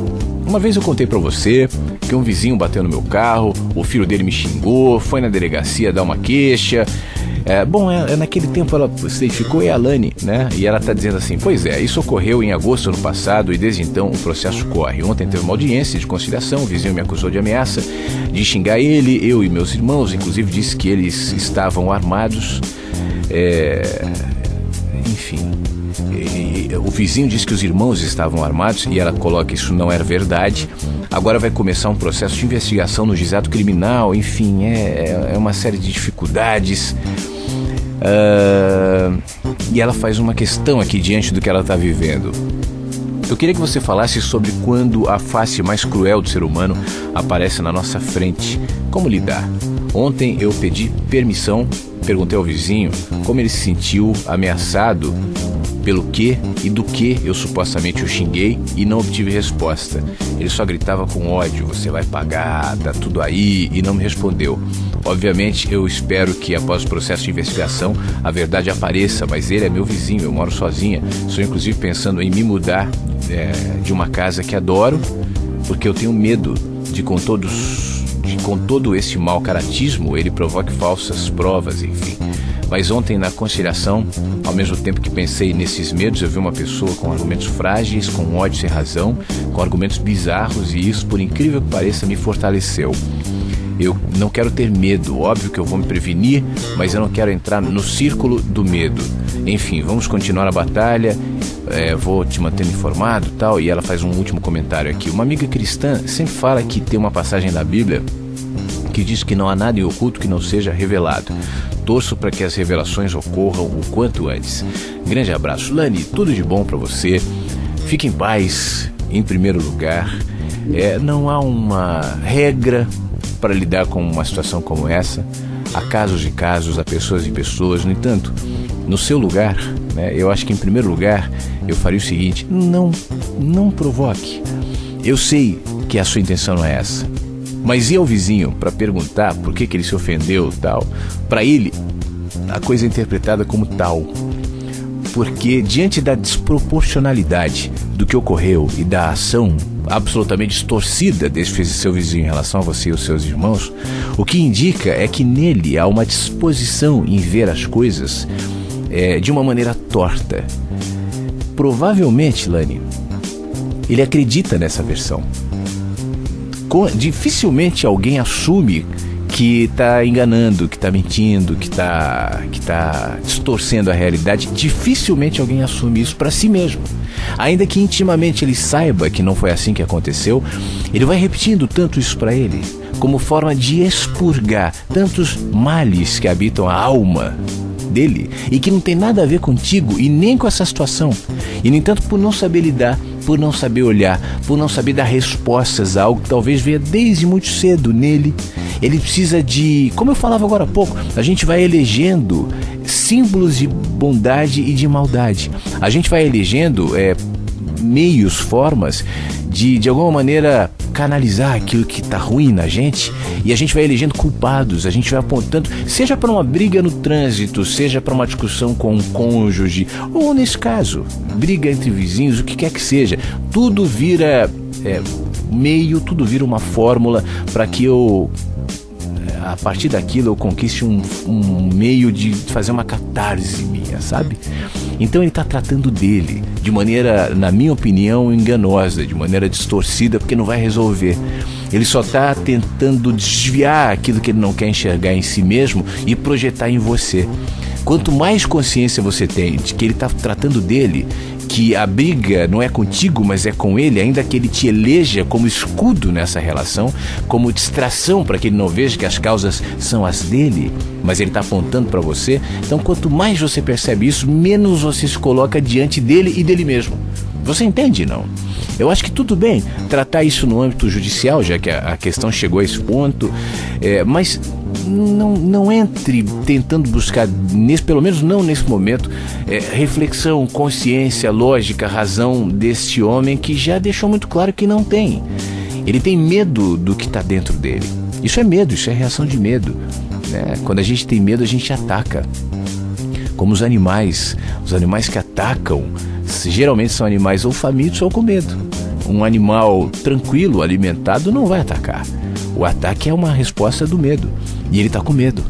uma vez eu contei pra você que um vizinho bateu no meu carro, o filho dele me xingou, foi na delegacia dar uma queixa. Naquele tempo ela se identificou, é a Alane, né? E ela tá dizendo assim: pois é, isso ocorreu em agosto do ano passado e desde então o processo corre. Ontem teve uma audiência de conciliação, o vizinho me acusou de ameaça, de xingar ele, eu e meus irmãos, inclusive disse que eles estavam armados. Enfim, o vizinho disse que os irmãos estavam armados e ela coloca que isso não era verdade. Agora vai começar um processo de investigação no juizado criminal. Enfim, é uma série de dificuldades. E ela faz uma questão aqui diante do que ela está vivendo. Eu queria que você falasse sobre quando a face mais cruel do ser humano aparece na nossa frente. Como lidar? Ontem eu pedi permissão, perguntei ao vizinho como ele se sentiu ameaçado, pelo que e do que eu supostamente o xinguei, e não obtive resposta. Ele só gritava com ódio: você vai pagar, tá tudo aí, e não me respondeu. Obviamente eu espero que após o processo de investigação a verdade apareça, mas ele é meu vizinho, eu moro sozinha. Estou inclusive pensando em me mudar de uma casa que adoro, porque eu tenho medo de com todo esse mau caratismo ele provoque falsas provas, enfim. Mas ontem na conciliação, ao mesmo tempo que pensei nesses medos, eu vi uma pessoa com argumentos frágeis, com ódio sem razão, com argumentos bizarros, e isso, por incrível que pareça, me fortaleceu. Eu não quero ter medo, óbvio que eu vou me prevenir, mas eu não quero entrar no círculo do medo. Enfim, vamos continuar a batalha, vou te mantendo informado e tal. E ela faz um último comentário aqui. Uma amiga cristã sempre fala que tem uma passagem da Bíblia que diz que não há nada em oculto que não seja revelado. Torço para que as revelações ocorram o quanto antes. Grande abraço. Lani, tudo de bom para você. Fique em paz, em primeiro lugar. Não há uma regra para lidar com uma situação como essa. Há casos e casos, há pessoas e pessoas. No entanto, no seu lugar, né, eu acho que em primeiro lugar eu faria o seguinte: não provoque. Eu sei que a sua intenção não é essa, mas ir ao vizinho para perguntar por que ele se ofendeu, tal, para ele a coisa é interpretada como tal, porque diante da desproporcionalidade do que ocorreu e da ação absolutamente distorcida desse seu vizinho em relação a você e os seus irmãos, o que indica é que nele há uma disposição em ver as coisas de uma maneira torta. Provavelmente, Lani, ele acredita nessa versão. Dificilmente alguém assume que está enganando, que está mentindo, que tá distorcendo a realidade. Dificilmente alguém assume isso para si mesmo. Ainda que intimamente ele saiba que não foi assim que aconteceu, ele vai repetindo tanto isso para ele, como forma de expurgar tantos males que habitam a alma dele e que não tem nada a ver contigo e nem com essa situação. E, no entanto, por não saber lidar, por não saber olhar, por não saber dar respostas a algo que talvez venha desde muito cedo nele, ele precisa de, como eu falava agora há pouco, a gente vai elegendo símbolos de bondade e de maldade. A gente vai elegendo meios, formas de alguma maneira canalizar aquilo que está ruim na gente, e a gente vai elegendo culpados, a gente vai apontando, seja para uma briga no trânsito, seja para uma discussão com um cônjuge, ou nesse caso, briga entre vizinhos, o que quer que seja, tudo vira meio, tudo vira uma fórmula para que eu, a partir daquilo, eu conquiste um meio de fazer uma catarse minha, sabe? Então ele está tratando dele de maneira, na minha opinião, enganosa, de maneira distorcida, porque não vai resolver. Ele só está tentando desviar aquilo que ele não quer enxergar em si mesmo e projetar em você. Quanto mais consciência você tem de que ele está tratando dele, que a briga não é contigo, mas é com ele, ainda que ele te eleja como escudo nessa relação, como distração para que ele não veja que as causas são as dele, mas ele está apontando para você. Então, quanto mais você percebe isso, menos você se coloca diante dele e dele mesmo. Você entende, não? Eu acho que tudo bem tratar isso no âmbito judicial, já que a questão chegou a esse ponto, mas não entre tentando buscar, pelo menos não nesse momento, reflexão, consciência, lógica, razão deste homem que já deixou muito claro que não tem. Ele tem medo do que está dentro dele. Isso é medo, isso é reação de medo, né? Quando a gente tem medo, a gente ataca. Como os animais que atacam, geralmente são animais ou famintos ou com medo. Um animal tranquilo, alimentado, não vai atacar. O ataque é uma resposta do medo. E ele está com medo.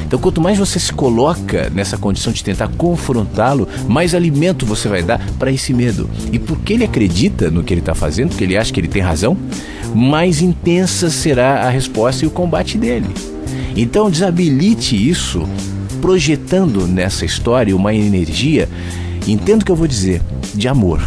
Então, quanto mais você se coloca nessa condição de tentar confrontá-lo, mais alimento você vai dar para esse medo. E porque ele acredita no que ele está fazendo, porque ele acha que ele tem razão, mais intensa será a resposta e o combate dele. Então, desabilite isso, projetando nessa história uma energia, entendo o que eu vou dizer, de amor.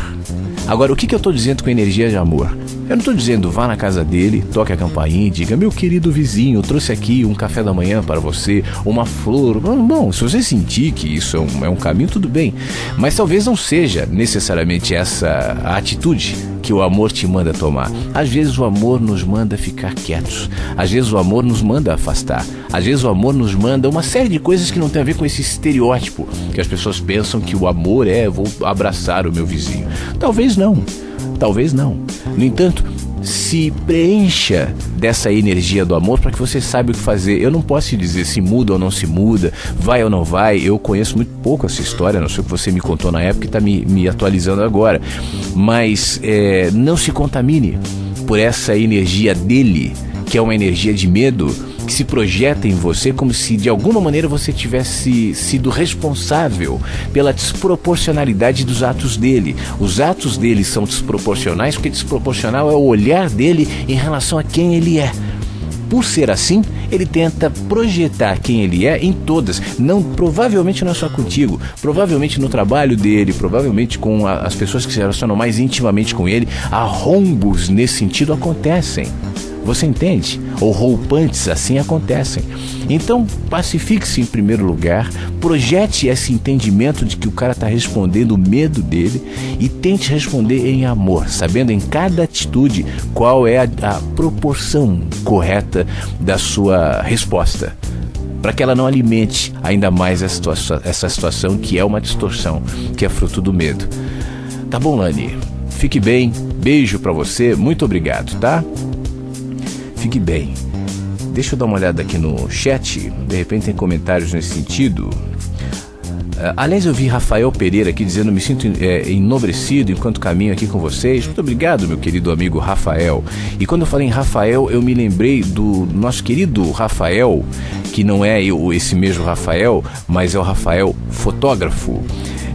Agora, o que eu estou dizendo com energia de amor? Eu não estou dizendo vá na casa dele, toque a campainha e diga: meu querido vizinho, eu trouxe aqui um café da manhã para você, uma flor. Bom, se você sentir que isso é um caminho, tudo bem. Mas talvez não seja necessariamente essa a atitude que o amor te manda tomar. Às vezes o amor nos manda ficar quietos. Às vezes o amor nos manda afastar. Às vezes o amor nos manda uma série de coisas que não tem a ver com esse estereótipo que as pessoas pensam que o amor vou abraçar o meu vizinho. Talvez não. No entanto, se preencha dessa energia do amor para que você saiba o que fazer. Eu não posso te dizer se muda ou não se muda, vai ou não vai. Eu conheço muito pouco essa história, não sei o que você me contou na época e está me atualizando agora. Mas não se contamine por essa energia dele, que é uma energia de medo, que se projeta em você como se de alguma maneira você tivesse sido responsável pela desproporcionalidade dos atos dele. Os atos dele são desproporcionais porque desproporcional é o olhar dele em relação a quem ele é. Por ser assim, ele tenta projetar quem ele é em todas. Provavelmente não é só contigo, provavelmente no trabalho dele, provavelmente com as pessoas que se relacionam mais intimamente com ele. Arrombos nesse sentido acontecem. Você entende? Ou rompantes assim acontecem. Então, pacifique-se em primeiro lugar, projete esse entendimento de que o cara está respondendo o medo dele e tente responder em amor, sabendo em cada atitude qual é a proporção correta da sua resposta. para que ela não alimente ainda mais essa situação que é uma distorção, que é fruto do medo. Tá bom, Lani? Fique bem, beijo pra você, muito obrigado, tá? Fique bem. Deixa eu dar uma olhada aqui no chat, de repente tem comentários nesse sentido. Aliás, eu vi Rafael Pereira aqui dizendo: me sinto enobrecido enquanto caminho aqui com vocês. Muito obrigado, meu querido amigo Rafael. E quando eu falei em Rafael, eu me lembrei do nosso querido Rafael, que não é esse mesmo Rafael, mas é o Rafael fotógrafo.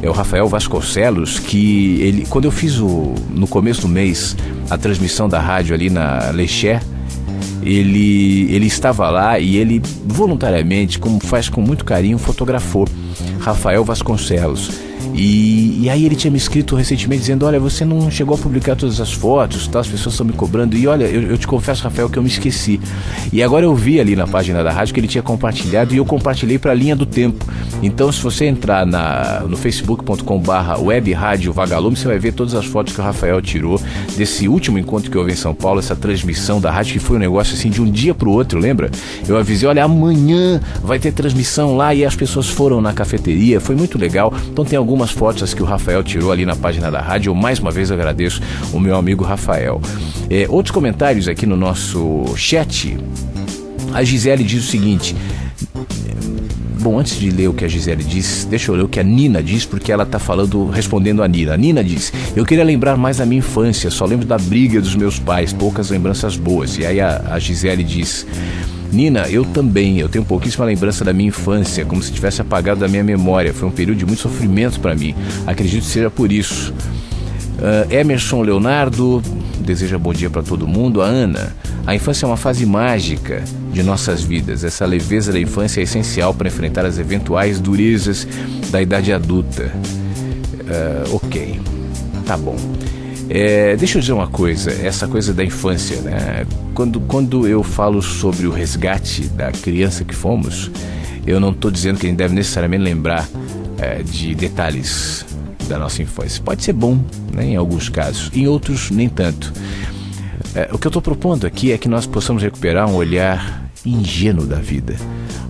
É o Rafael Vasconcelos, que ele, quando eu fiz no começo do mês a transmissão da rádio ali na Leixé, ele estava lá e ele voluntariamente, como faz com muito carinho, fotografou. Rafael Vasconcelos. E aí ele tinha me escrito recentemente dizendo: olha, você não chegou a publicar todas as fotos, tá? As pessoas estão me cobrando. E olha, eu te confesso, Rafael, que eu me esqueci. E agora eu vi ali na página da rádio que ele tinha compartilhado, e eu compartilhei para a linha do tempo. Então, se você entrar no facebook.com/web rádio Vagalume, você vai ver todas as fotos que o Rafael tirou desse último encontro que houve em São Paulo, essa transmissão da rádio, que foi um negócio assim de um dia pro outro, lembra? Eu avisei: olha, amanhã vai ter transmissão lá, e as pessoas foram na cafeteria, foi muito legal. Então tem algumas fotos que o Rafael tirou ali na página da rádio. Eu mais uma vez agradeço o meu amigo Rafael. Outros comentários aqui no nosso chat. A Gisele diz o seguinte: bom, antes de ler o que a Gisele diz, deixa eu ler o que a Nina diz, porque ela está respondendo a Nina. A Nina diz: eu queria lembrar mais da minha infância, só lembro da briga dos meus pais, poucas lembranças boas. E aí a Gisele diz: Nina, eu também, eu tenho pouquíssima lembrança da minha infância, como se tivesse apagado da minha memória. Foi um período de muito sofrimento para mim, acredito que seja por isso. Emerson Leonardo deseja bom dia para todo mundo. A Ana: a infância é uma fase mágica de nossas vidas. Essa leveza da infância é essencial para enfrentar as eventuais durezas da idade adulta. Ok, tá bom. Deixa eu dizer uma coisa, essa coisa da infância, né? Quando eu falo sobre o resgate da criança que fomos, eu não estou dizendo que a gente deve necessariamente lembrar de detalhes da nossa infância. Pode ser bom, né, em alguns casos, em outros nem tanto. O que eu estou propondo aqui é que nós possamos recuperar um olhar ingênuo da vida,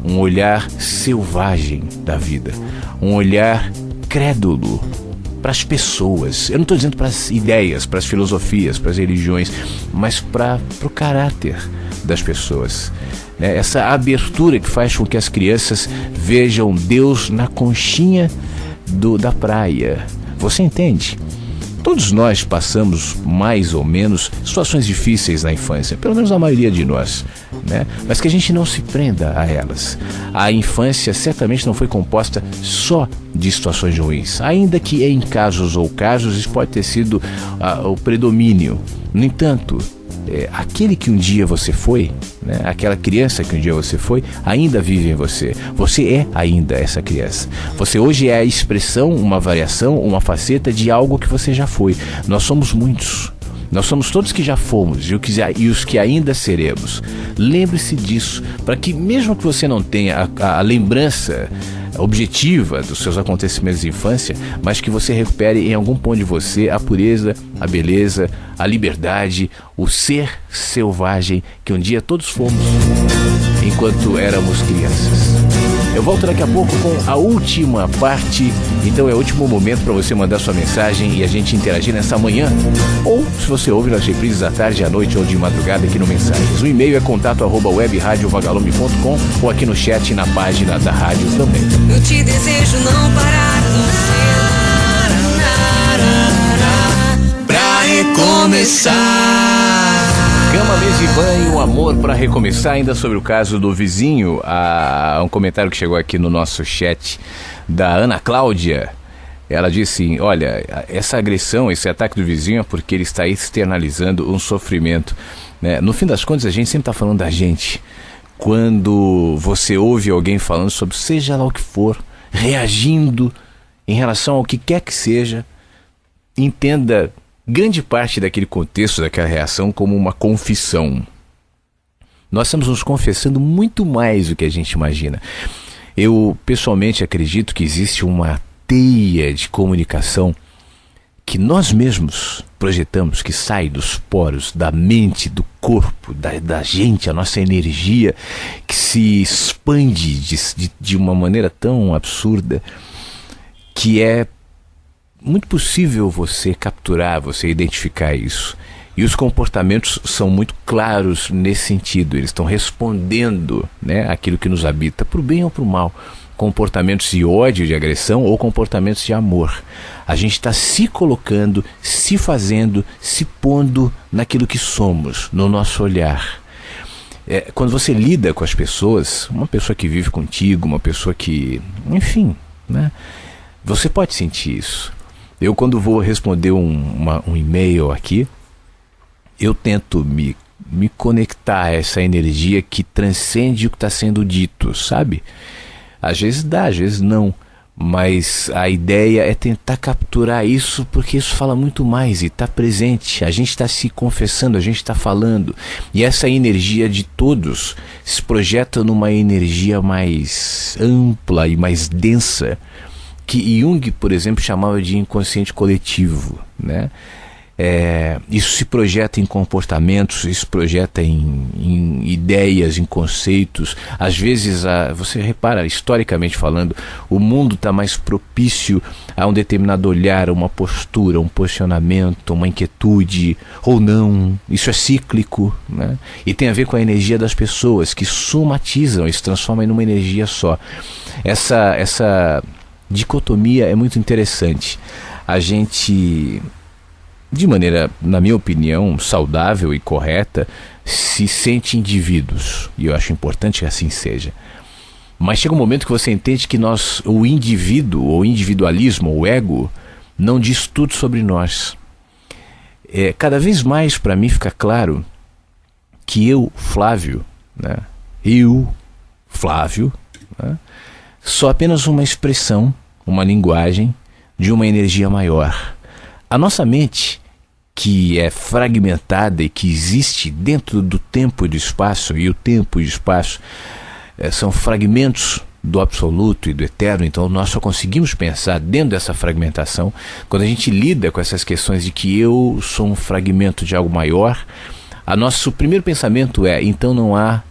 um olhar selvagem da vida, um olhar crédulo para as pessoas. Eu não estou dizendo para as ideias, para as filosofias, para as religiões, mas para o caráter das pessoas. Essa abertura que faz com que as crianças vejam Deus na conchinha da praia. Você entende? Todos nós passamos mais ou menos situações difíceis na infância, pelo menos a maioria de nós, né? Mas que a gente não se prenda a elas. A infância certamente não foi composta só de situações ruins, ainda que em casos isso pode ter sido o predomínio. No entanto, aquele que um dia você foi, né, aquela criança que um dia você foi, ainda vive em você. Você é ainda essa criança. Você hoje é a expressão, uma variação, uma faceta de algo que você já foi. Nós somos muitos. Nós somos todos que já fomos e os que ainda seremos. Lembre-se disso, para que mesmo que você não tenha a lembrança objetiva dos seus acontecimentos de infância, mas que você recupere em algum ponto de você a pureza, a beleza, a liberdade, o ser selvagem que um dia todos fomos enquanto éramos crianças. Eu volto daqui a pouco com a última parte. Então é o último momento para você mandar sua mensagem e a gente interagir nessa manhã, ou se você ouve nas reprises à tarde, à noite ou de madrugada aqui no Mensagens. O e-mail é contato@webradiovagalume.com ou aqui no chat na página da rádio também. Eu te desejo não parar pra recomeçar. Cama, mesa e banho, amor para recomeçar. Ainda sobre o caso do vizinho, um comentário que chegou aqui no nosso chat da Ana Cláudia. Ela disse assim: olha, essa agressão, esse ataque do vizinho é porque ele está externalizando um sofrimento, né? No fim das contas, a gente sempre está falando da gente. Quando você ouve alguém falando sobre seja lá o que for, reagindo em relação ao que quer que seja, entenda grande parte daquele contexto, daquela reação, como uma confissão. Nós estamos nos confessando muito mais do que a gente imagina. Eu, pessoalmente, acredito que existe uma teia de comunicação que nós mesmos projetamos, que sai dos poros, da mente, do corpo, da gente, a nossa energia, que se expande de uma maneira tão absurda, que é muito possível você capturar, você identificar isso. E os comportamentos são muito claros nesse sentido, eles estão respondendo, né, aquilo que nos habita, para o bem ou para o mal. Comportamentos de ódio, de agressão ou comportamentos de amor. A gente está se colocando, se fazendo, se pondo naquilo que somos, no nosso olhar. Quando você lida com as pessoas, uma pessoa que vive contigo, uma pessoa que, enfim, né, você pode sentir isso. Eu, quando vou responder um e-mail aqui, eu tento me conectar a essa energia que transcende o que está sendo dito, sabe? Às vezes dá, às vezes não, mas a ideia é tentar capturar isso, porque isso fala muito mais e está presente. A gente está se confessando, a gente está falando, e essa energia de todos se projeta numa energia mais ampla e mais densa, que Jung, por exemplo, chamava de inconsciente coletivo, né? Isso se projeta em comportamentos, isso se projeta em ideias, em conceitos. Às vezes, você repara, historicamente falando, o mundo está mais propício a um determinado olhar, uma postura, um posicionamento, uma inquietude, ou não. Isso é cíclico, né? E tem a ver com a energia das pessoas, que somatizam e se transformam em uma energia só. Essa dicotomia é muito interessante. A gente, de maneira, na minha opinião, saudável e correta, se sente indivíduos, e eu acho importante que assim seja. Mas chega um momento que você entende que o indivíduo, ou individualismo, ou ego, não diz tudo sobre nós. Cada vez mais para mim fica claro que eu, Flávio, né, sou apenas uma expressão, uma linguagem de uma energia maior. A nossa mente, que é fragmentada e que existe dentro do tempo e do espaço, e o tempo e o espaço são fragmentos do absoluto e do eterno, então nós só conseguimos pensar dentro dessa fragmentação quando a gente lida com essas questões de que eu sou um fragmento de algo maior. Nosso primeiro pensamento então não há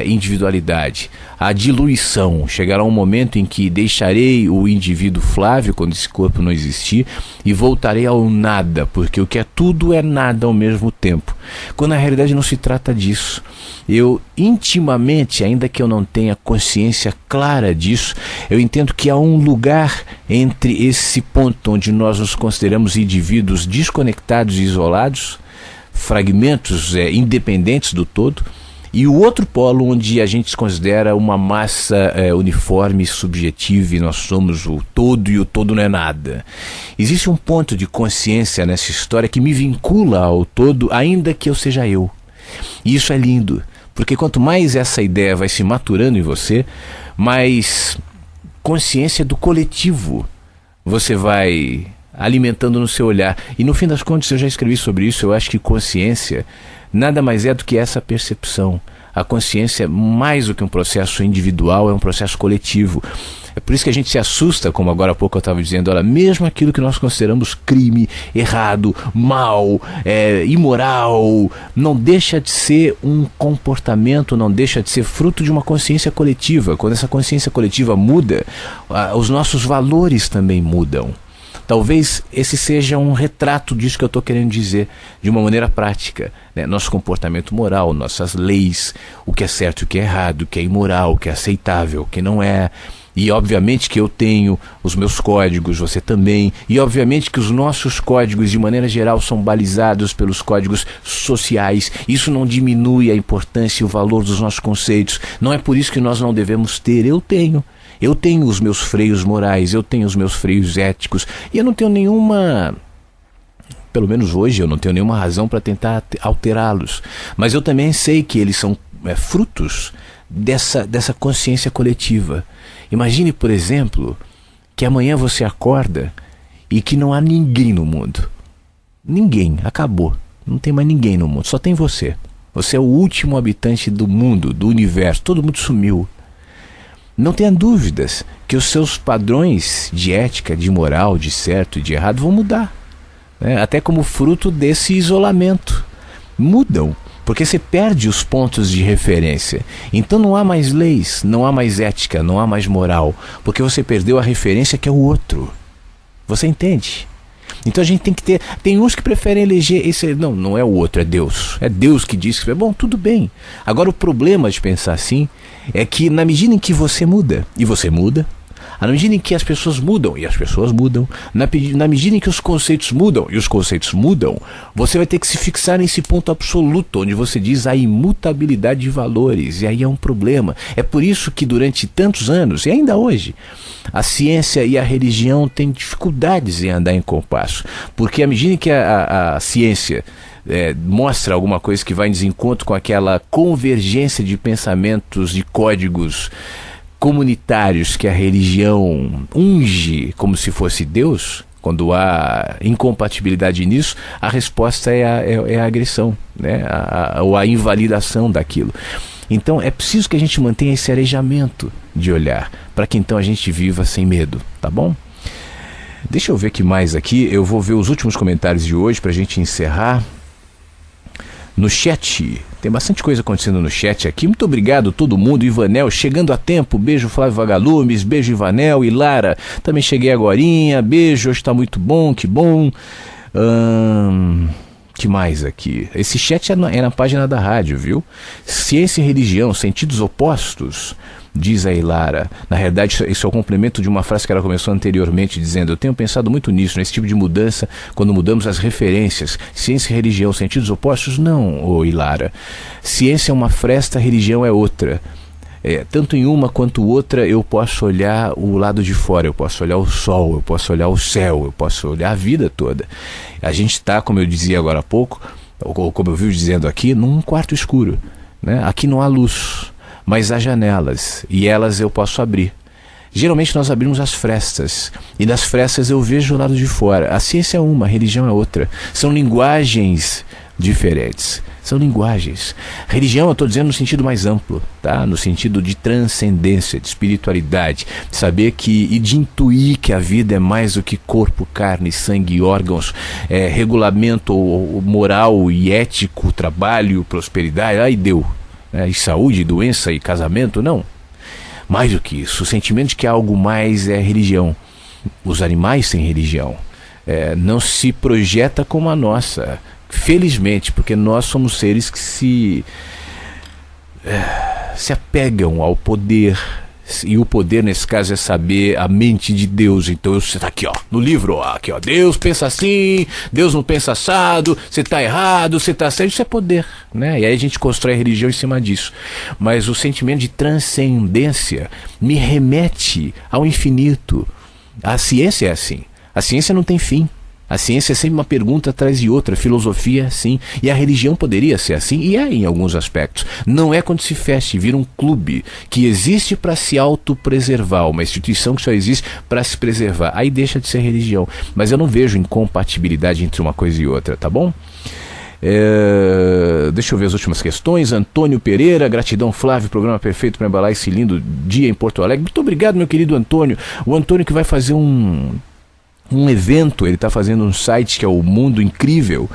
individualidade, a diluição. Chegará um momento em que deixarei o indivíduo Flávio, quando esse corpo não existir, e voltarei ao nada, porque o que é tudo é nada ao mesmo tempo, quando na realidade não se trata disso. Eu intimamente, ainda que eu não tenha consciência clara disso, eu entendo que há um lugar entre esse ponto onde nós nos consideramos indivíduos desconectados e isolados, fragmentos independentes do todo, e o outro polo onde a gente se considera uma massa uniforme, subjetiva, e nós somos o todo e o todo não é nada. Existe um ponto de consciência nessa história que me vincula ao todo, ainda que eu seja eu. E isso é lindo, porque quanto mais essa ideia vai se maturando em você, mais consciência do coletivo você vai alimentando no seu olhar. E no fim das contas, eu já escrevi sobre isso, eu acho que consciência nada mais é do que essa percepção. A consciência, mais do que um processo individual, é um processo coletivo. É por isso que a gente se assusta, como agora há pouco eu estava dizendo, olha, mesmo aquilo que nós consideramos crime, errado, mal, imoral, não deixa de ser um comportamento, não deixa de ser fruto de uma consciência coletiva. Quando essa consciência coletiva muda, os nossos valores também mudam. Talvez esse seja um retrato disso que eu estou querendo dizer, de uma maneira prática, né? Nosso comportamento moral, nossas leis, o que é certo e o que é errado, o que é imoral, o que é aceitável, o que não é. E obviamente que eu tenho os meus códigos, você também. E obviamente que os nossos códigos, de maneira geral, são balizados pelos códigos sociais. Isso não diminui a importância e o valor dos nossos conceitos. Não é por isso que nós não devemos ter. Eu tenho os meus freios morais, eu tenho os meus freios éticos, e eu não tenho nenhuma, pelo menos hoje, eu não tenho nenhuma razão para tentar alterá-los. Mas eu também sei que eles são frutos dessa consciência coletiva. Imagine, por exemplo, que amanhã você acorda e que não há ninguém no mundo. Ninguém, acabou. Não tem mais ninguém no mundo, só tem você. Você é o último habitante do mundo, do universo, todo mundo sumiu. Não tenha dúvidas que os seus padrões de ética, de moral, de certo e de errado vão mudar. né? Até como fruto desse isolamento. Mudam, porque você perde os pontos de referência. Então não há mais leis, não há mais ética, não há mais moral, porque você perdeu a referência que é o outro. Você entende? Então a gente tem que ter... Tem uns que preferem eleger esse... Não é o outro, é Deus. É Deus que diz que... Bom, tudo bem. Agora o problema de pensar assim é que na medida em que você muda, e você muda, na medida em que as pessoas mudam, e as pessoas mudam, na medida em que os conceitos mudam, e os conceitos mudam, você vai ter que se fixar nesse ponto absoluto, onde você diz a imutabilidade de valores, e aí é um problema. É por isso que durante tantos anos, e ainda hoje, a ciência e a religião têm dificuldades em andar em compasso, porque à medida que a ciência mostra alguma coisa que vai em desencontro com aquela convergência de pensamentos, de códigos comunitários que a religião unge como se fosse Deus, quando há incompatibilidade nisso, a resposta é a agressão, né? Ou a invalidação daquilo. Então é preciso que a gente mantenha esse arejamento de olhar, para que então a gente viva sem medo, tá bom? Deixa eu ver o que mais aqui, eu vou ver os últimos comentários de hoje para a gente encerrar. No chat, tem bastante coisa acontecendo no chat aqui. Muito obrigado todo mundo. Ivanel chegando a tempo, beijo Flávio Vagalumes, beijo Ivanel e Lara, também cheguei agorinha, beijo, hoje está muito bom, que bom. Que mais aqui? Esse chat é na página da rádio, viu? Ciência e religião, sentidos opostos, diz a Ilara. Na realidade, isso é o complemento de uma frase que ela começou anteriormente, dizendo: eu tenho pensado muito nisso, nesse tipo de mudança, quando mudamos as referências. Ciência e religião, sentidos opostos? Não, ô Ilara. Ciência é uma fresta, religião é outra. Tanto em uma quanto outra eu posso olhar o lado de fora, eu posso olhar o sol, eu posso olhar o céu, eu posso olhar a vida toda. A gente está, como eu dizia agora há pouco, ou como eu vi dizendo aqui, num quarto escuro, né? Aqui não há luz, mas há janelas, e elas eu posso abrir. Geralmente nós abrimos as frestas, e das frestas eu vejo o lado de fora. A ciência é uma, a religião é outra. São linguagens diferentes. São linguagens. Religião eu estou dizendo no sentido mais amplo, tá? No sentido de transcendência, de espiritualidade, de saber que, e de intuir que a vida é mais do que corpo, carne, sangue e órgãos, regulamento moral e ético, trabalho, prosperidade, aí deu. E saúde, doença e casamento, não. Mais do que isso, o sentimento de que algo mais é religião. Os animais têm religião. Não se projeta como a nossa. Felizmente, porque nós somos seres que se apegam ao poder, e o poder nesse caso é saber a mente de Deus. Então você está aqui, ó, no livro, ó, aqui, ó, Deus pensa assim, Deus não pensa assado, você está errado, você está certo, isso é poder, né? E aí a gente constrói a religião em cima disso. Mas o sentimento de transcendência me remete ao infinito. A ciência é assim, a ciência não tem fim. A ciência é sempre uma pergunta atrás de outra, a filosofia é assim, e a religião poderia ser assim, e é em alguns aspectos. Não é quando se fecha e vira um clube que existe para se autopreservar, uma instituição que só existe para se preservar. Aí deixa de ser religião. Mas eu não vejo incompatibilidade entre uma coisa e outra, tá bom? Deixa eu ver as últimas questões. Antônio Pereira, gratidão Flávio, programa perfeito para embalar esse lindo dia em Porto Alegre. Muito obrigado, meu querido Antônio. O Antônio que vai fazer um evento, ele está fazendo um site que é o Mundo Incrível,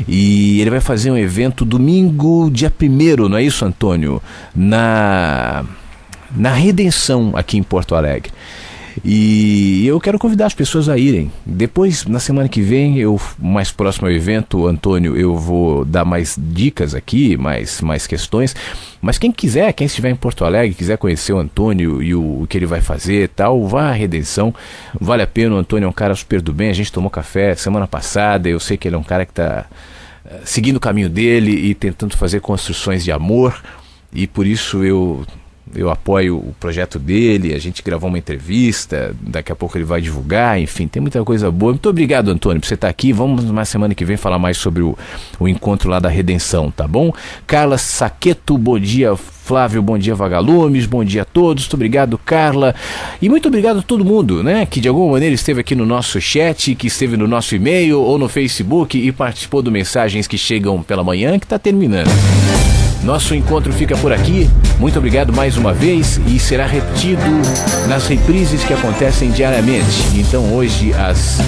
e ele vai fazer um evento domingo, dia 1º, não é isso, Antônio? Na Redenção, aqui em Porto Alegre. E eu quero convidar as pessoas a irem. Depois, na semana que vem, mais próximo ao evento, Antônio, eu vou dar mais dicas aqui, mais questões. Mas quem quiser, quem estiver em Porto Alegre, quiser conhecer o Antônio e o que ele vai fazer e tal, vá à Redenção. Vale a pena, o Antônio é um cara super do bem. A gente tomou café semana passada, eu sei que ele é um cara que está seguindo o caminho dele e tentando fazer construções de amor. E por isso eu apoio o projeto dele, a gente gravou uma entrevista, daqui a pouco ele vai divulgar, enfim, tem muita coisa boa. Muito obrigado, Antônio, por você estar aqui. Vamos na semana que vem falar mais sobre o encontro lá da Redenção, tá bom? Carla Saqueto, bom dia, Flávio, bom dia, Vagalumes, bom dia a todos. Muito obrigado, Carla, e muito obrigado a todo mundo, né, que de alguma maneira esteve aqui no nosso chat, que esteve no nosso e-mail ou no Facebook e participou do Mensagens que Chegam pela Manhã, que está terminando. Nosso encontro fica por aqui. Muito obrigado mais uma vez, e será repetido nas reprises que acontecem diariamente. Então hoje às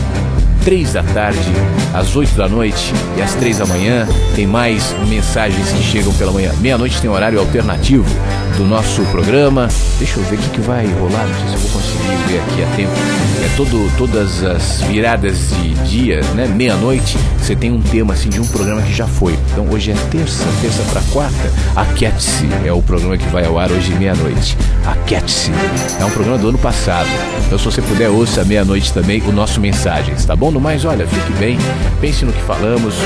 3 da tarde, às 8 da noite e às 3 da manhã. Tem mais mensagens que chegam pela manhã. Meia-noite tem horário alternativo do nosso programa. Deixa eu ver o que vai rolar, não sei se eu vou conseguir ver aqui a tempo. Todas as viradas de dia, né? Meia-noite, você tem um tema assim de um programa que já foi. Então hoje é terça para quarta. Aquete-se é o programa que vai ao ar hoje meia-noite. Aquete-se é um programa do ano passado. Então se você puder, ouça à meia-noite também o nosso Mensagens, tá bom? No mais, olha, fique bem, pense no que falamos.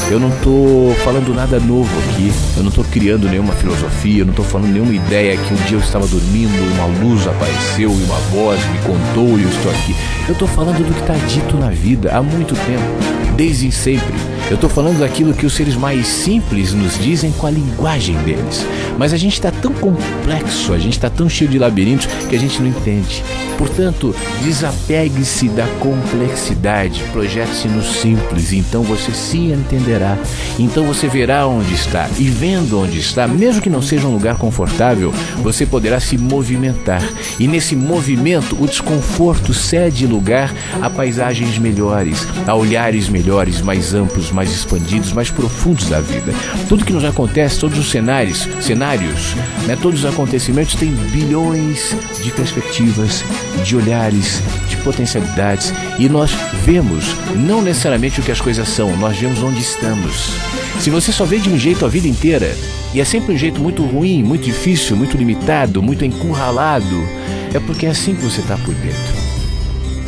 Eu não tô falando nada novo aqui, eu não tô criando nenhuma filosofia, eu não tô falando nenhuma ideia que um dia eu estava dormindo, uma luz apareceu e uma voz me contou e eu estou aqui. Eu tô falando do que está dito na vida há muito tempo, desde sempre. Eu tô falando daquilo que os seres mais simples nos dizem com a linguagem deles. Mas a gente está tão complexo, a gente está tão cheio de labirintos que a gente não entende. Portanto, desapegue-se da complexidade, projete-se no simples, então você se entenderá. Então você verá onde está, e vendo onde está, mesmo que não seja um lugar confortável, você poderá se movimentar. E nesse movimento, o desconforto cede lugar a paisagens melhores, a olhares melhores, mais amplos, mais expandidos, mais profundos da vida. Tudo que nos acontece, todos os cenários, né, todos os acontecimentos têm bilhões de perspectivas, de olhares, de potencialidades, e nós vemos não necessariamente o que as coisas são, nós vemos onde estamos. Se você só vê de um jeito a vida inteira, e é sempre um jeito muito ruim, muito difícil, muito limitado, muito encurralado, é porque é assim que você está por dentro.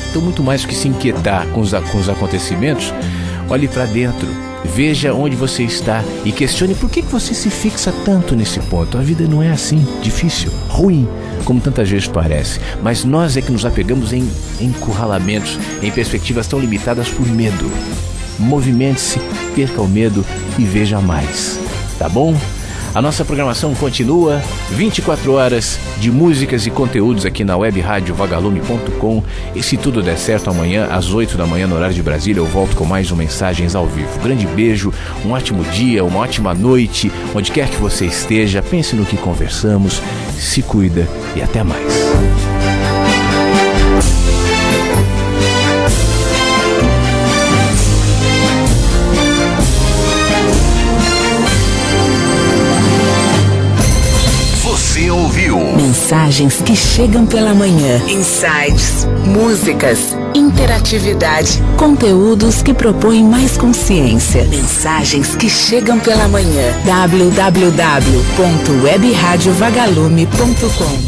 Então, muito mais do que se inquietar com os acontecimentos, olhe para dentro, veja onde você está e questione por que você se fixa tanto nesse ponto. A vida não é assim, difícil, ruim, como tantas vezes parece. Mas nós é que nos apegamos em encurralamentos, em perspectivas tão limitadas por medo. Movimente-se, perca o medo e veja mais, tá bom? A nossa programação continua, 24 horas de músicas e conteúdos aqui na web rádio vagalume.com. E se tudo der certo, amanhã às 8 da manhã no horário de Brasília eu volto com mais um Mensagens ao Vivo. Grande beijo, um ótimo dia, uma ótima noite, onde quer que você esteja, pense no que conversamos, se cuida e até mais. Você ouviu Mensagens que chegam pela manhã. Insights, músicas, interatividade, conteúdos que propõem mais consciência. Mensagens que chegam pela manhã. www.webradiovagalume.com